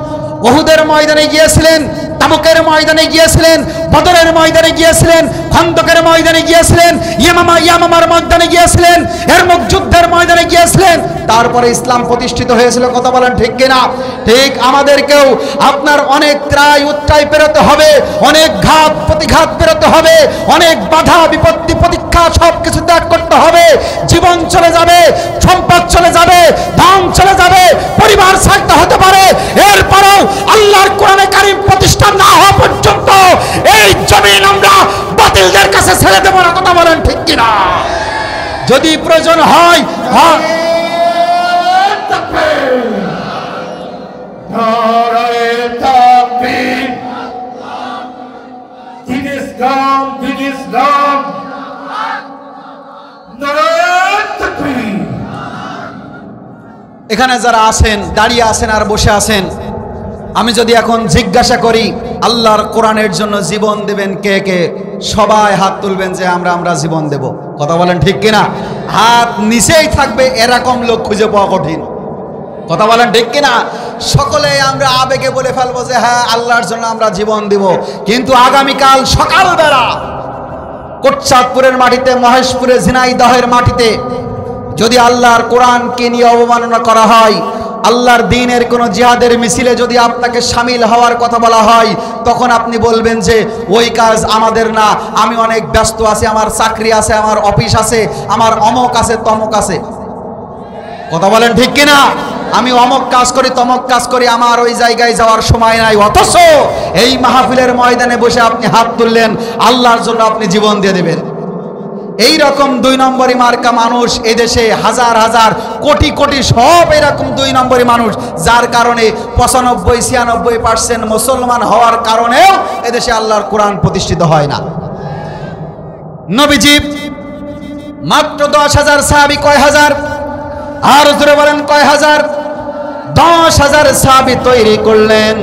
উহুদের ময়দানে গিয়েছিলেন, তাবুকের ময়দানে গিয়েছিলেন, বদরের ময়দানে গিয়েছিলেন, খন্দকের ময়দানে গিয়েছিলেন, ইয়ামামার ময়দানে গিয়েছিলেন, এরমুক যুদ্ধের ময়দানে গিয়েছিলেন, তারপরে ইসলাম প্রতিষ্ঠিত হয়েছিল। কথা বলেন ঠিক কিনা? ঠিক আমাদেরকেও আপনার অনেক ত্রায় উত্রায় পেরোতে হবে, অনেক ঘাত প্রতিঘাত পেরোতে হবে, অনেক বাধা বিপত্তি প্রতীক্ষা সব কিছু ত্যাগ করতে হবে। জীবন চলে যাবে, সম্পদ চলে যাবে, ধন চলে যাবে, পরিবার ছাড়তে হতে পারে, এরপরেও আল্লাহর কোরআনে কারীম প্রতিষ্ঠা না হওয়া পর্যন্ত এই জমিন আমরা বাতিলদের কাছে ছেড়ে দেব না। কথা বলেন ঠিক কিনা? যদি প্রয়োজন হয় এখানে যারা আছেন, দাঁড়িয়ে আছেন আর বসে আছেন, আমি যদি এখন জিজ্ঞাসা করি আল্লাহর কোরআনের জন্য জীবন দেবেন কে কে, সবাই হাত তুলবেন যে আমরা জীবন দেব। কথা বলেন ঠিক কিনা? হাত নিচেই থাকবে এরকম লোক খুঁজে পাওয়া কঠিন। কথা বলেন ঠিক কিনা? সকলে আমরা আবেগে বলে ফেলবো যে হ্যাঁ আল্লাহর জন্য আমরা জীবন দিব, কিন্তু আগামীকাল সকালবেলা কোটচাঁদপুরের মাটিতে, মহেশপুরে, ঝিনাইদহের মাটিতে যদি আল্লাহর কোরআনকে নিয়ে অবমাননা করা হয়, আল্লাহর দ্বীনের কোনো জিহাদের মিছিলে যদি আপনাকে শামিল হওয়ার কথা বলা হয়, তখন আপনি বলবেন যে ওই কাজ আমাদের না, আমি অনেক ব্যস্ত আছি, আমার চাকরি আছে, আমার অফিস আছে, আমার অমক আছে, তমক আছে। কথা বলেন ঠিক কিনা? আমি অমক কাজ করি, তমক কাজ করি, আমার ওই জায়গায় যাওয়ার সময় নাই। অথচ এই মাহফিলের ময়দানে বসে আপনি হাত তুললেন, আল্লাহর জন্য আপনি জীবন দিয়ে দেবেন। এই রকম 2 নম্বরী মার্কা মানুষ এদেশে হাজার হাজার কোটি কোটি সব এরকম 2 নম্বরী মানুষ, যার কারণে 95-96% মুসলমান হওয়ার কারণেও এদেশে আল্লাহর কোরআন প্রতিষ্ঠিত হয় না। নবীজি মাত্র 10,000 সাহাবী, কয় হাজার? আর জোরে বলেন কয় হাজার? 10,000 সাহাবী তৈরি করলেন।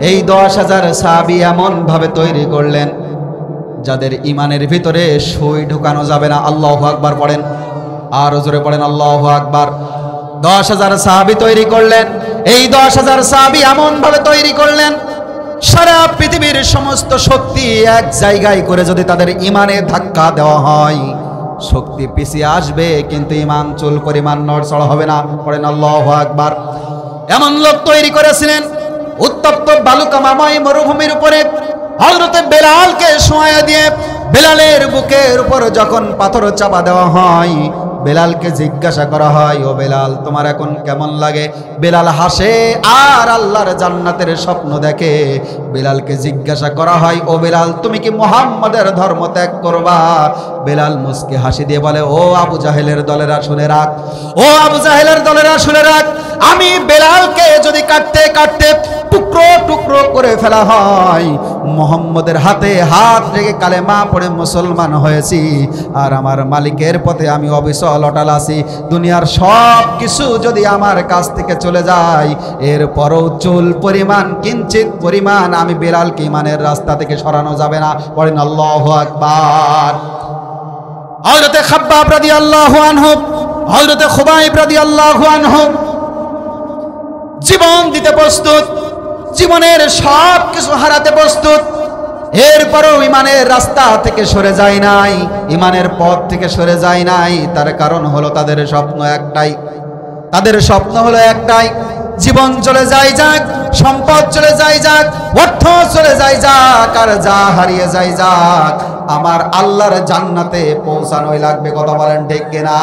এই 10,000 সাহাবী এমন ভাবে তৈরি করলেন যাদের ইমানের ভিতরে সুই ঢুকানো যাবে না। আল্লাহু আকবার পড়েন, আর জোরে পড়েন আল্লাহু আকবার। 10,000 সাহাবী তৈরি করলেন। এই 10,000 সাহাবী এমন ভাবে তৈরি করলেন, সারা পৃথিবীর সমস্ত শক্তি এক জায়গায় করে যদি তাদের ইমানে ধাক্কা দেওয়া হয়, শক্তি পিছিয়ে আসবে কিন্তু ইমান চুল পরিমাণ নড়চড় হবে না। পড়েন আল্লাহু আকবার। এমন লোক তৈরি করেছিলেন উত্তপ্ত বালুকাময় মরুভূমির উপরে হযরতে বেলালকে শোয়া দিয়ে, বেলালের বুকের উপর যখন পাথর চাপা দেওয়া হয়, বেলালকে জিজ্ঞাসা করা হয়, ও বেলাল তোমার এখন কেমন লাগে? বেলাল হাসে আর আল্লাহর জান্নাতের স্বপ্ন দেখে। বেলালকে জিজ্ঞাসা করা হয়, ও বেলাল তুমি কি মুহাম্মাদের ধর্ম ত্যাগ করবা? বেলাল মুস্কি হাসি দিয়ে বলে, ও আবু জাহেলের দলেরা শুনে রাখ, ও আবু জাহেলের দলেরা শুনে রাখ, আমি বেলালকে যদি কাটতে কাটতে টুকরো টুকরো করে ফেলা হয়, মুহাম্মাদের হাতে হাত রেখে কালেমা পড়ে মুসলমান হয়েছি, আর আমার মালিকের পথে আমি অবিচল অটল আছি। দুনিয়ার সব কিছু যদি আমার কাছ থেকে চলে যায়, এরপরও চুল পরিমাণ কিঞ্চিত পরিমাণ আমি বেলালকে ইমানের রাস্তা থেকে সরানো যাবে না। পড়েন আল্লাহু আকবার। হযরতে খাব্বাব রাদিয়াল্লাহু আনহু, হযরতে খুবাইব রাদিয়াল্লাহু আনহু জীবন দিতে প্রস্তুত, জীবনের সব কিছু হারাতে প্রস্তুত, এরপরও ইমানের রাস্তা থেকে সরে যায় নাই, ইমানের পথ থেকে সরে যায় নাই। তার কারণ হলো তাদের স্বপ্ন একটাই, তাদের স্বপ্ন হলো একটাই, জীবন চলে যায় যাক, সম্পদ চলে যায় যাক, অর্থ চলে যায় যাক, আর যা হারিয়ে যায় যাক, আমার আল্লাহর জান্নাতে পৌঁছানোই লাগবে। কথা বলেন ঠিক কিনা?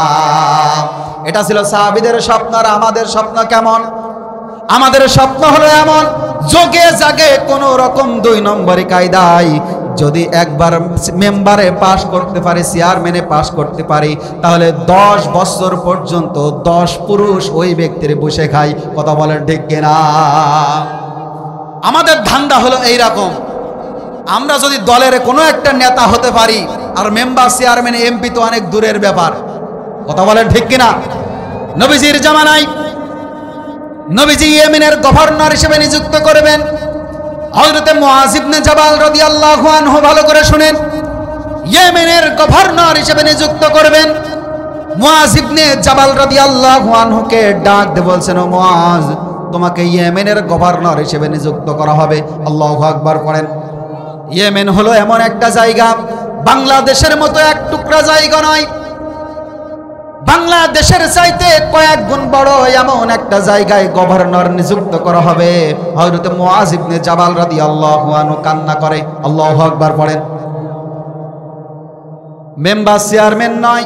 এটা ছিল সাহাবীদের স্বপ্ন। আর আমাদের স্বপ্ন কেমন? আমাদের স্বপ্ন হলো এমন, যোগে জাগে কোন রকম 2 নম্বরই কায়দায় যদি একবার মেম্বারে পাস করতে পারি, চেয়ারম্যানে পাস করতে পারি, তাহলে 10 বছর পর্যন্ত 10 পুরুষ ওই ব্যক্তির বসে খাই। কথা বলেন ঠিক কিনা? আমাদের ধান্দা হলো এইরকম, আমরা যদি দলের কোনো একটা নেতা হতে পারি, আর মেম্বার, চেয়ারম্যান, এমপি তো অনেক দূরের ব্যাপার। কথা বলেন ঠিক কিনা? নবীজির জামানায় নবীজি ইয়েমেনের গভর্নর হিসেবে নিযুক্ত করবেন হযরতে মুআয ইবনে জাবাল রাদিয়াল্লাহু আনহু। ভালো করে শুনেন, ইয়েমেনের গভর্নর হিসেবে নিযুক্ত করবেন মুআয ইবনে জাবাল রাদিয়াল্লাহু আনহুকে। ডাক দিয়ে বলছেন, ও মুআয, তোমাকে ইয়েমেনের গভর্নর হিসেবে নিযুক্ত করা হবে। আল্লাহু আকবার পড়েন। ইয়েমেন হলো এমন একটা জায়গা, বাংলাদেশের মতো এক টুকরা জায়গা নয়, বাংলাদেশের চাইতে কয়েক গুণ বড় এমন একটা জায়গায় গভর্নর নিযুক্ত করা হবে। হযরতে মুআয ইবনে জাবাল রাদিয়াল্লাহু আনহু কান্না করে। আল্লাহু আকবার পড়েন। মেম্বার, চেয়ারম্যান নয়,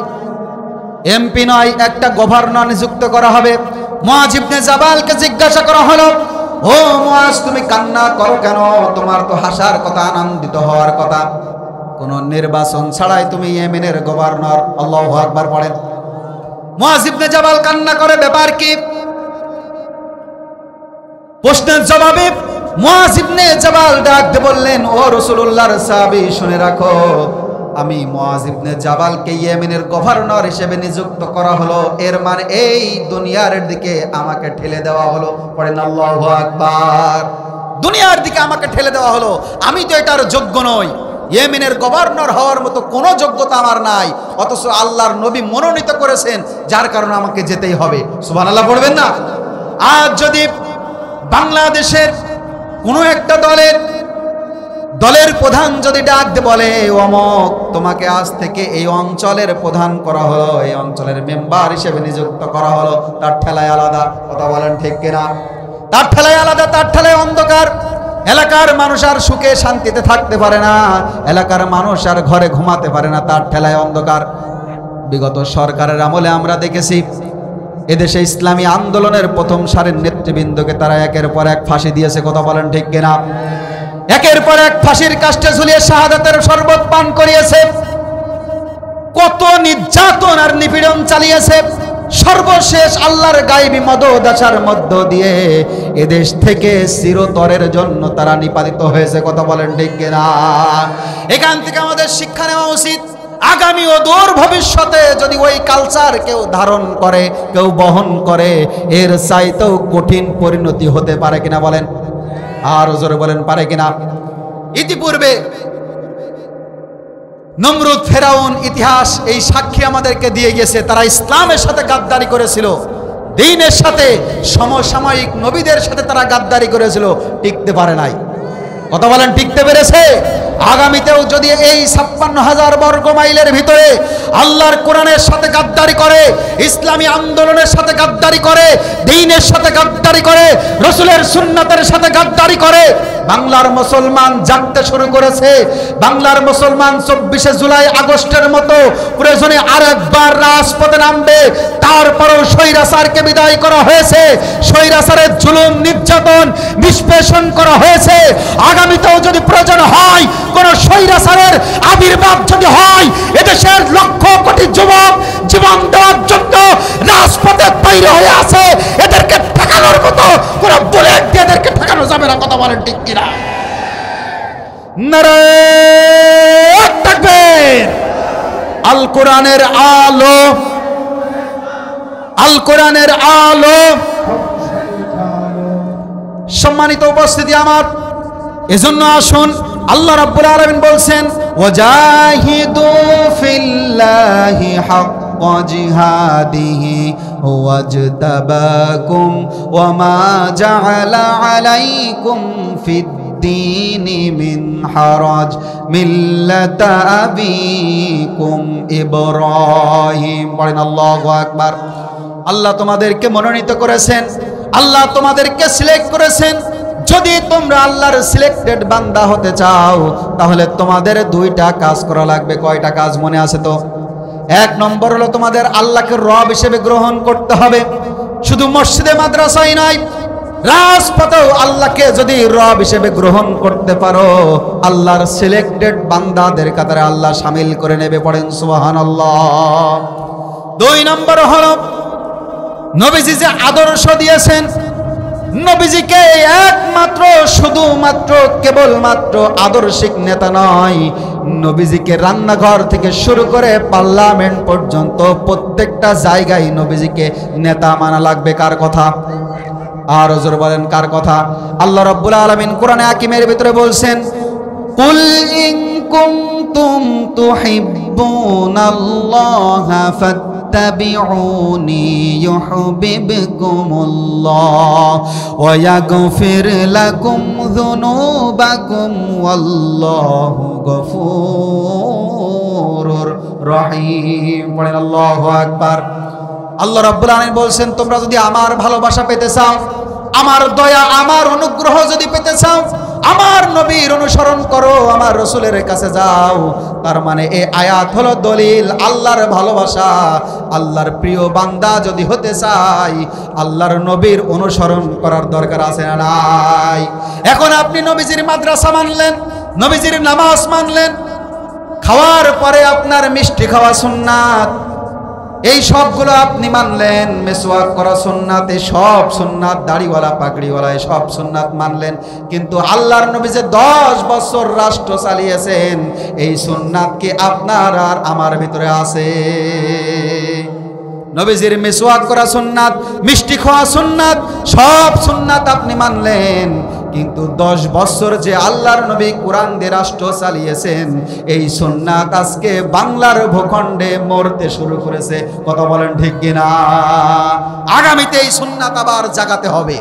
এমপি নয়, একটা গভর্নর নিযুক্ত করা হবে। মুআয ইবনে জাবালকে জিজ্ঞাসা করা হলো, ও মুআয, তুমি কান্না করো কেন? তোমার তো হাসার কথা, আনন্দিত হওয়ার কথা। কোন নির্বাচন ছাড়াই তুমি ইয়েমেনের গভর্নর। আল্লাহু আকবার পড়েন। মুআয ইবনে জাবাল কান্না করে, ব্যাপার কি? প্রশ্নের জবাবে মুআয ইবনে জাবাল ডাক দিয়ে বললেন, ও রাসূলুল্লাহর সাহাবী, শুনে রাখো, আমি মুআয ইবনে জাবালকে ইয়েমেনের গভর্নর হিসেবে নিযুক্ত করা হলো, এর মানে এই দুনিয়ার দিকে আমাকে ঠেলে দেওয়া হলো। পড়েন আল্লাহু আকবার। দুনিয়ার দিকে আমাকে ঠেলে দেওয়া হলো, আমি তো এটার যোগ্য নই। ইয়েমেনের গভর্নর হওয়ার মতো কোনো যোগ্যতা আমার নাই, অথচ আল্লাহর নবী মনোনীত করেছেন, যার কারণে আমাকে যেতেই হবে। সুবহানাল্লাহ পড়বেন না? আজ যদি বাংলাদেশের কোনো একটা দলের প্রধান যদি ডাক দিয়ে বলে, অমক, তোমাকে আজ থেকে এই অঞ্চলের প্রধান করা হলো, এই অঞ্চলের মেম্বার হিসেবে নিযুক্ত করা হলো, তার ঠেলায় আলাদা। কথা বলেন ঠিক কিনা? তার ঠেলায় আলাদা, তার ঠেলায় অন্ধকার। এলাকার মানুষ আর সুখে শান্তিতে থাকতে পারে না, এলাকার মানুষ আর ঘরে ঘুমাতে পারে না, তার ঠেলায় অন্ধকার। বিগত সরকারের আমলে আমরা দেখেছি এদেশে ইসলামী আন্দোলনের প্রথম সারির নেতৃবৃন্দকে তারা একের পর এক ফাঁসি দিয়েছে। কথা বলেন ঠিক কিনা? একের পর এক ফাঁসির কাষ্টে ঝুলিয়ে শাহাদাতের শরবত পান করিয়েছে, কত নির্যাতন আর নিপীড়ন চালিয়েছে। সর্বশেষ আল্লাহর গায়বী মদদাসার মধ্য দিয়ে এদেশ থেকে চিরতরের জন্য তারা নিপাতিত হয়েছে। কথা বলেন ঠিক কিনা? এখান থেকে আমাদের শিক্ষা নেওয়া উচিত, আগামী ও দূর ভবিষ্যতে যদি ওই কালচার কেউ ধারণ করে, কেউ বহন করে, এর চাইতেও কঠিন পরিণতি হতে পারে কিনা বলেন? আর জোরে বলেন, পারে কিনা? ইতিপূর্বে নমরুদ, ফেরাউন, ইতিহাস এই সাক্ষী আমাদেরকে দিয়ে গেছে। তারা ইসলামের সাথে গাদ্দারি করেছিল, দ্বীনের সাথে, সমসাময়িক নবীদের সাথে তারা গাদ্দারি করেছিল, টিকতে পারে নাই। কথা বলেন, টিকতে পেরেছে? আগামীতেও যদি এই ৫৬,০০০ বর্গ মাইলের ভিতরে আল্লাহর কোরআনের সাথে গাদ্দারি করে, ইসলামী আন্দোলনের সাথে গাদ্দারি করে, দ্বীনের সাথে গাদ্দারি করে, রাসূলের সুন্নাতের সাথে গাদ্দারি করে, বাংলার মুসলমান জাগতে শুরু করেছে। বাংলার মুসলমান ২৪শে জুলাই, আগস্টের মতো প্রয়োজনে আরেকবার রাজপথে নামবে। তারপরও স্বৈরাচারকে বিদায় করা হয়েছে, স্বৈরাচারের জুলুম, নির্যাতন, নিষ্পেষণ করা হয়েছে। আগামীতেও যদি প্রয়োজন হয়, কোন স্বৈরাচারের আবির্ভাব যদি হয়, এদেশের লক্ষ কোটি যুবক জীবন দেওয়ার জন্য রাজপথে তৈরি হয়ে আছে। এদেরকে ঠেকানোর মতো কোন বুলেট দিয়ে এদেরকে ঠেকানো যাবে না। কথা বলেন ঠিক কিনা? নারায়ে তাকবীর। আল কোরআনের আলো, আল কোরআনের আলো। সম্মানিত উপস্থিতি আমার, এজন্য আসুন, আল্লাহ রাব্বুল আলামিন বলছেন, ওয়াজাহিদু ফিল্লাহি হাক্কা জিহাদিহি ওয়াজতাবাকুম ওয়ামা জাআলা আলাইকুম ফিদ্দীনি মিন হারাজ মিল্লাতা আবিকুম ইব্রাহিম। পড়েন আল্লাহু আকবার। আল্লাহ তোমাদেরকে মনোনীত করেছেন, আল্লাহ তোমাদেরকে সিলেক্ট করেছেন, যদি তোমরা আল্লাহর সিলেক্টেড বান্দা হতে চাও তাহলে তোমাদের দুইটা কাজ করা লাগবে। কয়টা কাজ মনে আছে তো? এক নম্বর হলো তোমাদের আল্লাহকে রব হিসেবে গ্রহণ করতে হবে। শুধু মসজিদে মাদ্রাসায় নয়, রাজপথেও আল্লাহকে যদি রব হিসেবে গ্রহণ করতে পারো, আল্লাহর সিলেক্টেড বান্দাদের কাতারে আল্লাহ শামিল করে নেবে। পড়েন সুবহানাল্লাহ। দুই নম্বর হলো নবীজি যে আদর্শ দিয়েছেন, নবীজিকে একমাত্র শুধুমাত্র কেবলমাত্র আদর্শিক নেতা নয়, নবীজিকে রান্নাঘর থেকে শুরু করে পার্লামেন্ট পর্যন্ত প্রত্যেকটা জায়গায় নবীজিকে নেতা মানা লাগবে। কার কথা? আর হুজুর বলেন কার কথা? আল্লাহ রাব্বুল আলামিন কোরআনে হাকিমের ভিতরে বলছেন, কুল ইন কুনতুম তুহিব্বুনাল্লাহা ফাত্তাবিউনি ইউহিব্বুকুমুল্লাহ ওয়া ইয়াগফির লাকুম যুনুবাকুম ওয়াল্লাহু গফুরুর রহিম। পড়েন আল্লাহু আকবার। আল্লাহ রাব্বুল আলামিন বলছেন, তোমরা যদি আমার ভালোবাসা পেতে চাও, আমার দয়া, আমার অনুগ্রহ যদি পেতে চাও, আমার নবীর অনুসরণ করো, আমার রাসূলের কাছে যাও। তার মানে এই আয়াত হলো দলিল আল্লাহর ভালোবাসা। আল্লাহর প্রিয় বান্দা যদি হতে চাই, আল্লাহর নবীর অনুসরণ করার দরকার আছে না নাই? এখন আপনি নবীজির মাদ্রাসা মানলেন, নবীজির নামাজ মানলেন, খাওয়ার পরে আপনার মিষ্টি খাওয়া সুন্নাত, এই সবগুলো আপনি মানলেন। মেসওয়াক করা সুন্নাত, এই সব সুন্নাত, দাড়িওয়ালা পাগড়িওয়ালা এই সব সুন্নাত মানলেন। কিন্তু আল্লাহর নবী যে 10 বছর রাষ্ট্র চালিয়েছেন, এই সুন্নাত কি আপনার আর আমার ভিতরে আছে? নবীজির মেসওয়াক করা সুন্নাত, মিষ্টি খাওয়া সুন্নাত, সব সুন্নাত আপনি মানলেন, কিন্তু 10 বছর যে আল্লাহর নবী কোরআন দিয়ে রাষ্ট্র চালিয়েছেন, এই সুন্নাত আজকে বাংলার ভূখণ্ডে মরতে শুরু করেছে। কথা বলেন ঠিক কিনা? আগামীতে এই সুন্নাত আবার জাগাতে হবে।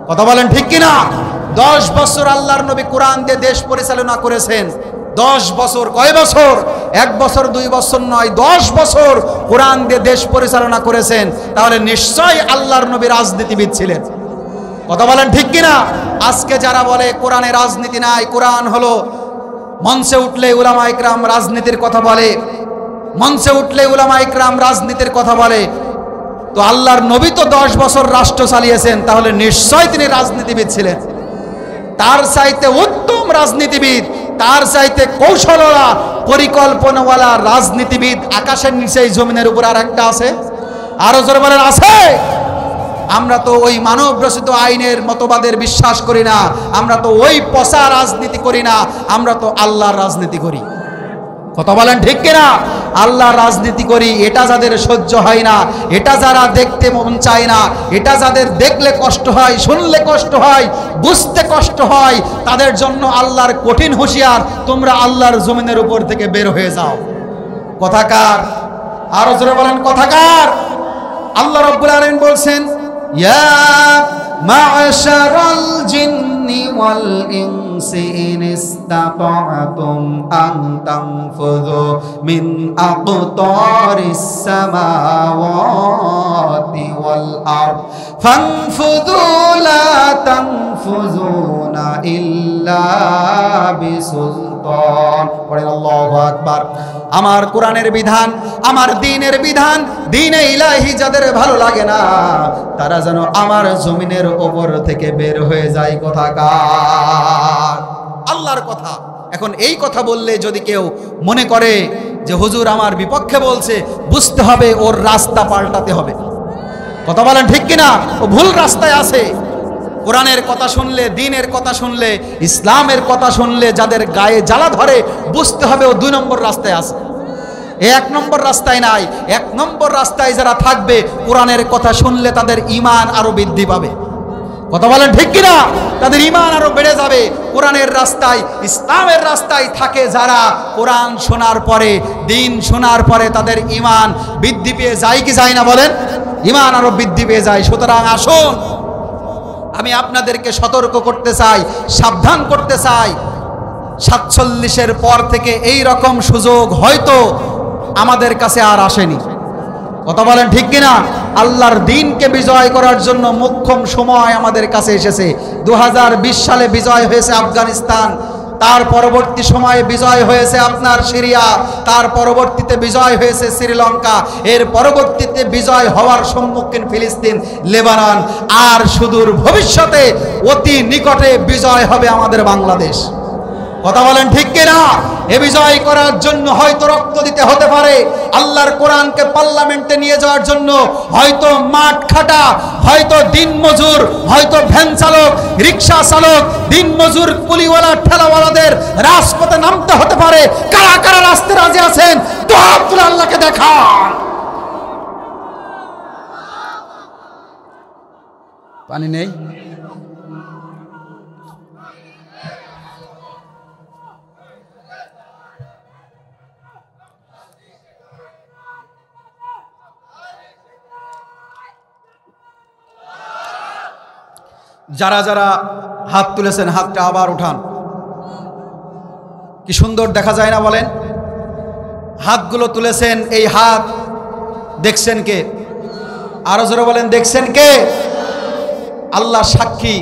কথা বলেন ঠিক কিনা? 10 বছর আল্লাহর নবী কোরআন দিয়ে দেশ পরিচালনা করেছেন। 10 বছর, কয় বছর? 1 বছর 2 বছর নয়, 10 বছর কোরআন দিয়ে দেশ পরিচালনা করেছেন। তাহলে নিশ্চয়ই আল্লাহর নবী রাজনীতিবিদ ছিলেন। কথা বলেন ঠিক কিনা? আজকে যারা বলে কোরআনে রাজনীতি নাই, কোরআন হলো, মঞ্চে উঠলে উলামা ইকরাম রাজনীতির কথা বলে, মঞ্চে উঠলে উলামা ইকরাম রাজনীতির কথা বলে, তো আল্লাহর নবী তো 10 বছর রাষ্ট্র চালিয়েছেন, তাহলে নিশ্চয় তিনি রাজনীতিবিদ ছিলেন। তার চাইতে উত্তম রাজনীতিবিদ, তার চাইতে কৌশলওয়ালা, পরিকল্পনাওয়ালা রাজনীতিবিদ আকাশের নিচে জমিনের উপর আর একটা আছে? আরো জোরে বলেন আছে? আমরা তো ওই মানব রচিত আইনের মতবাদের বিশ্বাস করি না, আমরা তো ওই পচা রাজনীতি করি না, আমরা তো আল্লাহর রাজনীতি করি। কথা বলেন ঠিক কিনা? আল্লাহর রাজনীতি করি। এটা যাদের সহ্য হয় না, এটা যারা দেখতে মন চায় না, এটা যাদের দেখলে কষ্ট হয়, শুনলে কষ্ট হয়, বুঝতে কষ্ট হয়, তাদের জন্য আল্লাহর কঠিন হুঁশিয়ার, তোমরা আল্লাহর জমিনের উপর থেকে বের হয়ে যাও। কথাকার? আরো জোরে বলেন কথাকার? আল্লাহ রাব্বুল আলামিন বলছেন, ইয়া মা'শারাল জিন্নি ওয়াল ইনসি ইন ইসতাতা'তুম আন তানফুযু মিন আকতারিস সামাওয়াতি ওয়াল আরদ ফানফুযু লা তানফুযুনা ইল্লা বিসুলতান। পড়েন আল্লাহু আকবার। আমার কোরআনের বিধান, আমার দ্বীনের বিধান, দ্বীনে ইলাহি যাদের ভালো লাগে না, তারা যেন আমার জমিনের উপর থেকে বের হয়ে যায়। কথাকার? আল্লাহর কথা। এখন এই কথা বললে যদি কেউ মনে করে যে হুজুর আমার বিপক্ষে বলছে, বুঝতে হবে ওর রাস্তা পাল্টাতে হবে। কথা বলেন ঠিক কিনা? ও ভুল রাস্তায় আছে। কোরআনের কথা শুনলে, দ্বীনের কথা শুনলে, ইসলামের কথা শুনলে যাদের গায়ে জ্বালা ধরে, বুঝতে হবে ও 2 নম্বর রাস্তায় আছে, 1 নম্বর রাস্তায় নাই। 1 নম্বর রাস্তায় যারা থাকবে, কোরআনের কথা শুনলে তাদের ঈমান আরো বৃদ্ধি পাবে। কথা বলেন ঠিক কিনা? তাদের ঈমান আরো বেড়ে যাবে। কোরআনের রাস্তায়, ইসলামের রাস্তায় থাকে যারা, কোরআন শোনার পরে, দ্বীন শোনার পরে তাদের ঈমান বৃদ্ধি পেয়ে যায় কি যায় না? বলেন, ঈমান আরো বৃদ্ধি পেয়ে যায়। সুতরাং আসুন, আমি আপনাদেরকে সতর্ক করতে চাই, সাবধান করতে চাই, 47-এর পর থেকে এই রকম সুযোগ হয়তো আমাদের কাছে আর আসেনি। কথা বলেন ঠিক কিনা? আল্লাহর দ্বীনকে বিজয় করার জন্য মোক্ষম সময় আমাদের কাছে এসেছে। 2020 সালে বিজয় হয়েছে আফগানিস্তান, তার পরবর্তী সময়ে বিজয় হয়েছে আপনার সিরিয়া, তার পরবর্তীতে বিজয় হয়েছে শ্রীলঙ্কা, এর পরবর্তীতে বিজয় হওয়ার সম্মুখীন ফিলিস্তিন, লেবানন, আর সুদূর ভবিষ্যতে অতি নিকটে বিজয় হবে আমাদের বাংলাদেশ। কথা বলেন ঠিক কিনা? এ বিজয় করার জন্য হয়তো রক্ত দিতে হতে পারে, আল্লাহর কোরআনকে পার্লামেন্টে নিয়ে যাওয়ার জন্য হয়তো মাঠ খাটা, হয়তো দিনমজুর, হয়তো ভ্যান চালক, রিক্সা চালক, দিনমজুর, কুলিওয়ালা, ঠেলাওয়ালাদের রাজপথে নামতে হতে পারে। কারা কারা রাস্তায় রাজি আছেন? তো হাত তুলে আল্লাহকে দেখান। পানি নেই? যারা যারা হাত তুলেছেন হাতটা আবার উঠান। কি সুন্দর দেখা যায় না বলেন? হাতগুলো তুলেছেন, এই হাত দেখছেন কে? আরো জোরে বলেন, দেখছেন কে? আল্লাহ সাক্ষী,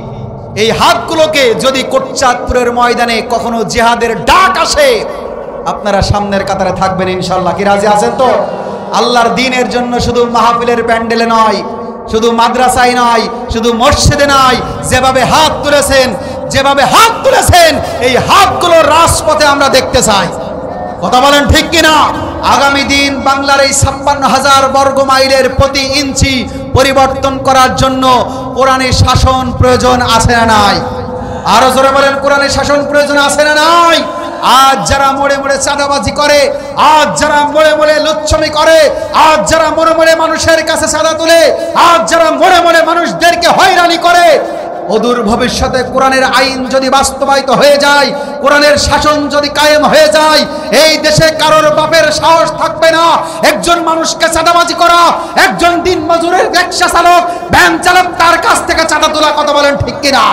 এই হাতগুলোকে যদি কোটচাঁদপুরের ময়দানে কখনো জিহাদের ডাক আসে, আপনারা সামনের কাতারে থাকবেন ইনশাআল্লাহ। কি রাজি আছেন তো? আল্লাহর দ্বীনের জন্য শুধু মাহফিলের প্যান্ডেলে নয়, শুধু মাদ্রাসায় নয়, শুধু মসজিদে নয়, যেভাবে হাত তুলেছেন, যেভাবে হাত তুলেছেন, এই হাতগুলো রাজপথে আমরা দেখতে চাই। কথা বলেন ঠিক কিনা? আগামী দিন বাংলার এই 56,000 বর্গ মাইলের প্রতি ইঞ্চি পরিবর্তন করার জন্য কোরআনের শাসন প্রয়োজন আছে না নাই? আরো জোরে বলেন, কোরআনের শাসন প্রয়োজন আছে না নাই? আজ যারা মোড়ে মোড়ে চাঁদাবাজি করে, আজ যারা মোড়ে মোড়ে লুচ্ছমি করে, আজ যারা মোড়ে মোড়ে মানুষের কাছে চাঁদা তুলে, আজ যারা মোড়ে মোড়ে মানুষদেরকে হয়রানি করে, অদূর ভবিষ্যতে কোরআনের আইন যদি বাস্তবায়িত হয়ে যায়, কোরআনের শাসন যদি কায়েম হয়ে যায়, এই দেশে কারোর বাপের সাহস থাকবে না একজন মানুষকে চাঁদাবাজি করা, একজন দিনমজুরের রিকশা চালক, ভ্যান চালক, তার কাছ থেকে চাঁদা তোলা। কথা বলেন ঠিক কিনা?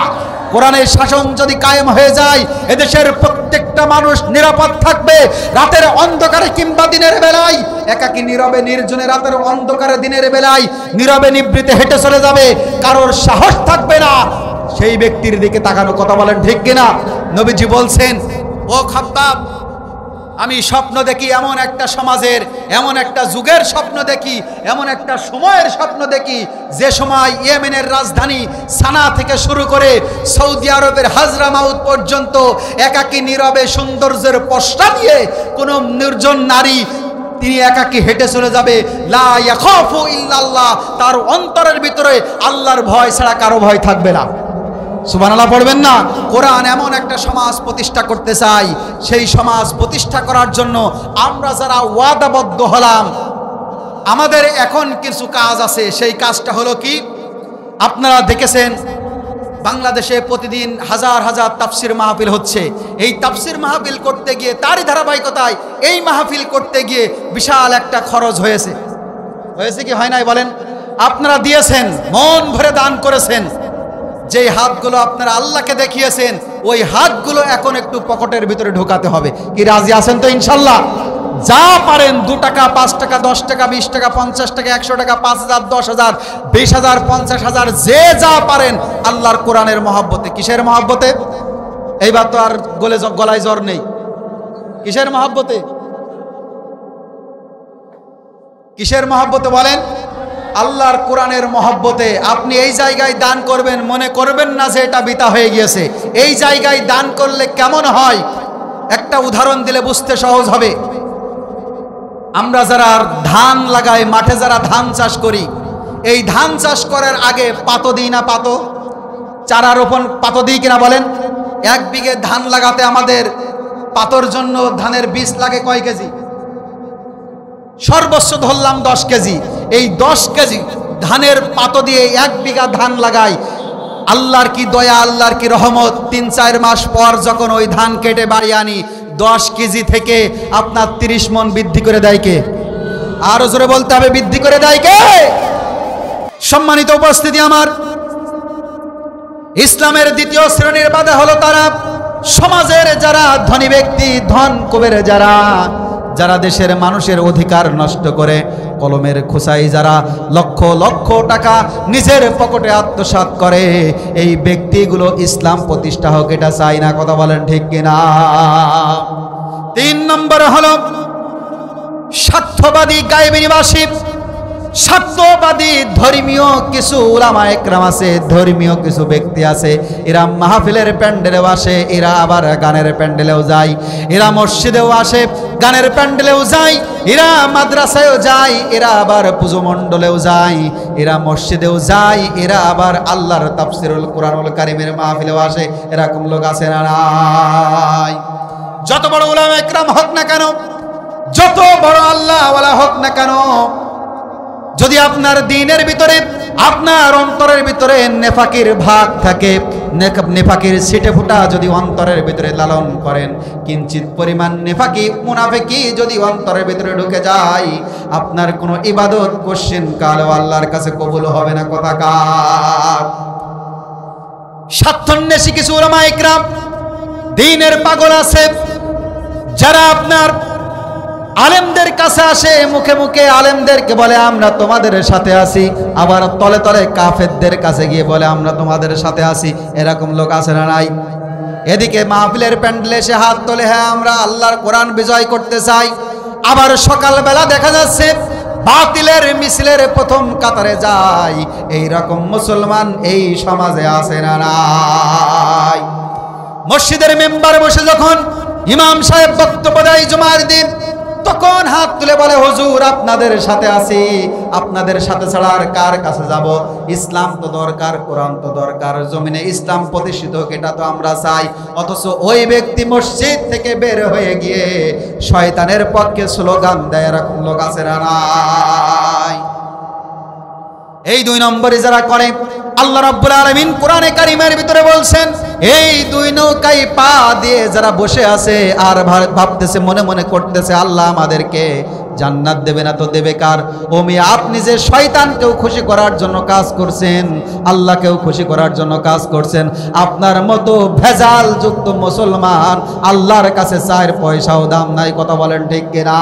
কোরআনের শাসন যদি কায়েম হয়ে যায়, এদেশের প্রত্যেকটা মানুষ নিরাপদ থাকবে। রাতের অন্ধকারে কিংবা দিনের বেলায় একাকী নীরবে নির্জনে রাতের অন্ধকারে দিনের বেলায় নীরবে নিভৃতে হেঁটে চলে যাবে, কারোর সাহস থাকবে না সেই ব্যক্তির দিকে তাকানো। কথা বলেন ঠিক কিনা? নবীজি বলছেন, ও খাব্বাব, আমি স্বপ্ন দেখি এমন একটা সমাজের, এমন একটা যুগের স্বপ্ন দেখি, এমন একটা সময়ের স্বপ্ন দেখি, যে সময় ইয়েমেনের রাজধানী সানা থেকে শুরু করে সৌদি আরবের হাজরামাউত পর্যন্ত একাকী নীরবে সৌন্দর্যের পশরা দিয়ে কোনো নির্জন নারী তিনি একাকী হেঁটে চলে যাবে, লা ইয়াখাফু ইল্লাল্লাহ, তার অন্তরের ভিতরে আল্লাহর ভয় ছাড়া কারো ভয় থাকবে না। সুবহানাল্লাহ পড়বেন না? কোরআন এমন একটা সমাজ প্রতিষ্ঠা করতে চাই, সেই সমাজ প্রতিষ্ঠা করার জন্য আমরা যারা ওয়াদাবদ্ধ হলাম, আমাদের এখন কিছু কাজ আছে। সেই কাজটা হলো কি? আপনারা দেখেছেন বাংলাদেশে প্রতিদিন হাজার হাজার তাফসির মাহফিল হচ্ছে। এই তাফসির মাহফিল করতে গিয়ে, তারই ধারাবাহিকতায় এই মাহফিল করতে গিয়ে বিশাল একটা খরচ হয়েছে। হয়েছে কি হয় নাই বলেন? আপনারা দিয়েছেন, মন ভরে দান করেছেন, যেই হাতগুলো আপনারা আল্লাহকে দেখিয়েছেন, ওই হাতগুলো এখন একটু পকেটের ভিতরে ঢোকাতে হবে। কি রাজি আছেন তো ইনশাল্লাহ? যা পারেন, 2 টাকা, 5 টাকা, 10 টাকা, 20 টাকা, 50 টাকা, 100 টাকা, 5,000, 10,000, 20,000, 50,000, যে যা পারেন আল্লাহর কোরআনের মহব্বতে। কিসের মহব্বতে? এইবার তো আর গলায় জ্বর নেই। কিসের মহব্বতে? কিসের মহব্বতে বলেন? আল্লাহর কোরআনের মহব্বতে। আপনি এই জায়গায় দান করবেন, মনে করবেন না যে এটা বিতা হয়ে গিয়েছে। এই জায়গায় দান করলে কেমন হয় একটা উদাহরণ দিলে বুঝতে সহজ হবে। আমরা যারা ধান লাগাই, মাঠে যারা ধান চাষ করি, এই ধান চাষ করার আগে পাতো দিই না? পাতো, চারা রোপণ পাতো দিই কিনা বলেন? 1 বিঘে ধান লাগাতে আমাদের পাতোর জন্য ধানের বীজ লাগে কয় কেজি? সর্বোচ্চ ধরলাম 10 কেজি। এই 10 কেজি ধানের পাতো দিয়ে 1 বিঘা ধান লাগাই। আল্লাহর কি দয়া, আল্লাহর কি রহমত, 3-4 মাস পর যখন ওই ধান কেটে বাড়ি আনি, 10 কেজি থেকে আপনার 30 মণ বৃদ্ধি করে দেয় কে? আরো জোরে বলতে হবে, বৃদ্ধি করে দেয় কে? সম্মানিত উপস্থিতি আমার, ইসলামের দ্বিতীয় শ্রেণীর বাধা হলো তারা, সমাজের যারা ধনী ব্যক্তি, ধন কুবের যারা, যারা দেশের মানুষের অধিকার নষ্ট করে, কলমের খোঁচাই যারা লক্ষ লক্ষ টাকা নিজের পকেটে আত্মসাৎ করে, এই ব্যক্তিগুলো ইসলাম প্রতিষ্ঠা হোক এটা চাই না। কথা বলেন ঠিক কিনা? 3 নম্বর হলো স্বার্থবাদী গায়েবী নিবাসী, স্বার্থবাদী ধর্মীয় কিছু উলামা একরাম আছে, ধর্মীয় কিছু ব্যক্তি আছে, এরা মাহফিলের প্যান্ডেলেও আসে, এরা আবার গানের প্যান্ডেলেও যায়, এরা মসজিদেও আসে, গানের প্যান্ডেলেও যায়, এরা মাদ্রাসায়ও যায়, এরা আবার পুজো মণ্ডলেও যায়, এরা মসজিদেও যায়, এরা আবার আল্লাহর তাফসিরুল কোরআনুল কারীমের মাহফিলেও আসে। এরকম লোক আছে না নাই? যত বড় উলামা একরাম হোক না কেন, যত বড় আল্লাহ ওয়ালা হোক না কেন, যদি আপনার দ্বীনের ভিতরে, আপনার অন্তরের ভিতরে নেফাকির ভাগ থাকে, নেফাকির ছিটে ফুটা যদি অন্তরের ভিতরে লালন করেন, কিঞ্চিত পরিমাণ নেফাকি মুনাফিকি যদি অন্তরের ভিতরে ঢুকে যায়, আপনার কোনো ইবাদত কোশ্চেন কালেও আল্লাহর কাছে কবুল হবে না। কথাকার স্বার্থান্বেষী কিছু উলামা ইকরাম দ্বীনের পাগল আছে, যারা আপনার আলেমদের কাছে আসে, মুখে মুখে আলেমদেরকে বলে আমরা তোমাদের সাথে আছি, আবার তলে তলে কাফেরদের কাছে গিয়ে বলে আমরা তোমাদের সাথে আছি। এরকম লোক আছে না নাই? এদিকে মাহফিলের প্যান্ডেলে এসে হাত তোলে, হ্যাঁ আমরা আল্লাহর কোরআন বিজয় করতে চাই, আবার সকালবেলা দেখা যাচ্ছে বাতিলের মিছিলের প্রথম কাতারে যায়। এই রকম মুসলমান এই সমাজে আছে না নাই? মসজিদের মেম্বার বসে যখন ইমাম সাহেব বক্তব্য দেয় জুমার দিন, তখন হাত তুলে বলে হুজুর আপনাদের সাথে আছি, আপনাদের সাথে ছাড়া আর কার কাছে যাব? ইসলাম তো দরকার, কোরআন তো দরকার, জমিনে ইসলাম প্রতিষ্ঠিত হোক এটা তো আমরা চাই। অথচ ওই ব্যক্তি মসজিদ থেকে বের হয়ে গিয়ে শয়তানের পক্ষে স্লোগান দেয়। এরকম লোক আছে না নাই? এই 2 নম্বরে যারা করে, আল্লাহ রাব্বুল আলামিন কোরআনে কারীমের ভিতরে বলছেন, এই 2 নৌকায় পা দিয়ে যারা বসে আছে আর ভাবতেছে, মনে মনে করতেছে আল্লাহ আমাদেরকে জান্নাত দেবে না তো দেবে কার? ও মিয়া, আপনি যে শয়তানকেও খুশি করার জন্য কাজ করছেন, আল্লাহকেও খুশি করার জন্য কাজ করছেন। আপনার মতো ভেজাল যুক্ত মুসলমান আল্লাহর কাছে 4 পয়সাও দাম নাই। কথা বলেন ঠিক কিনা?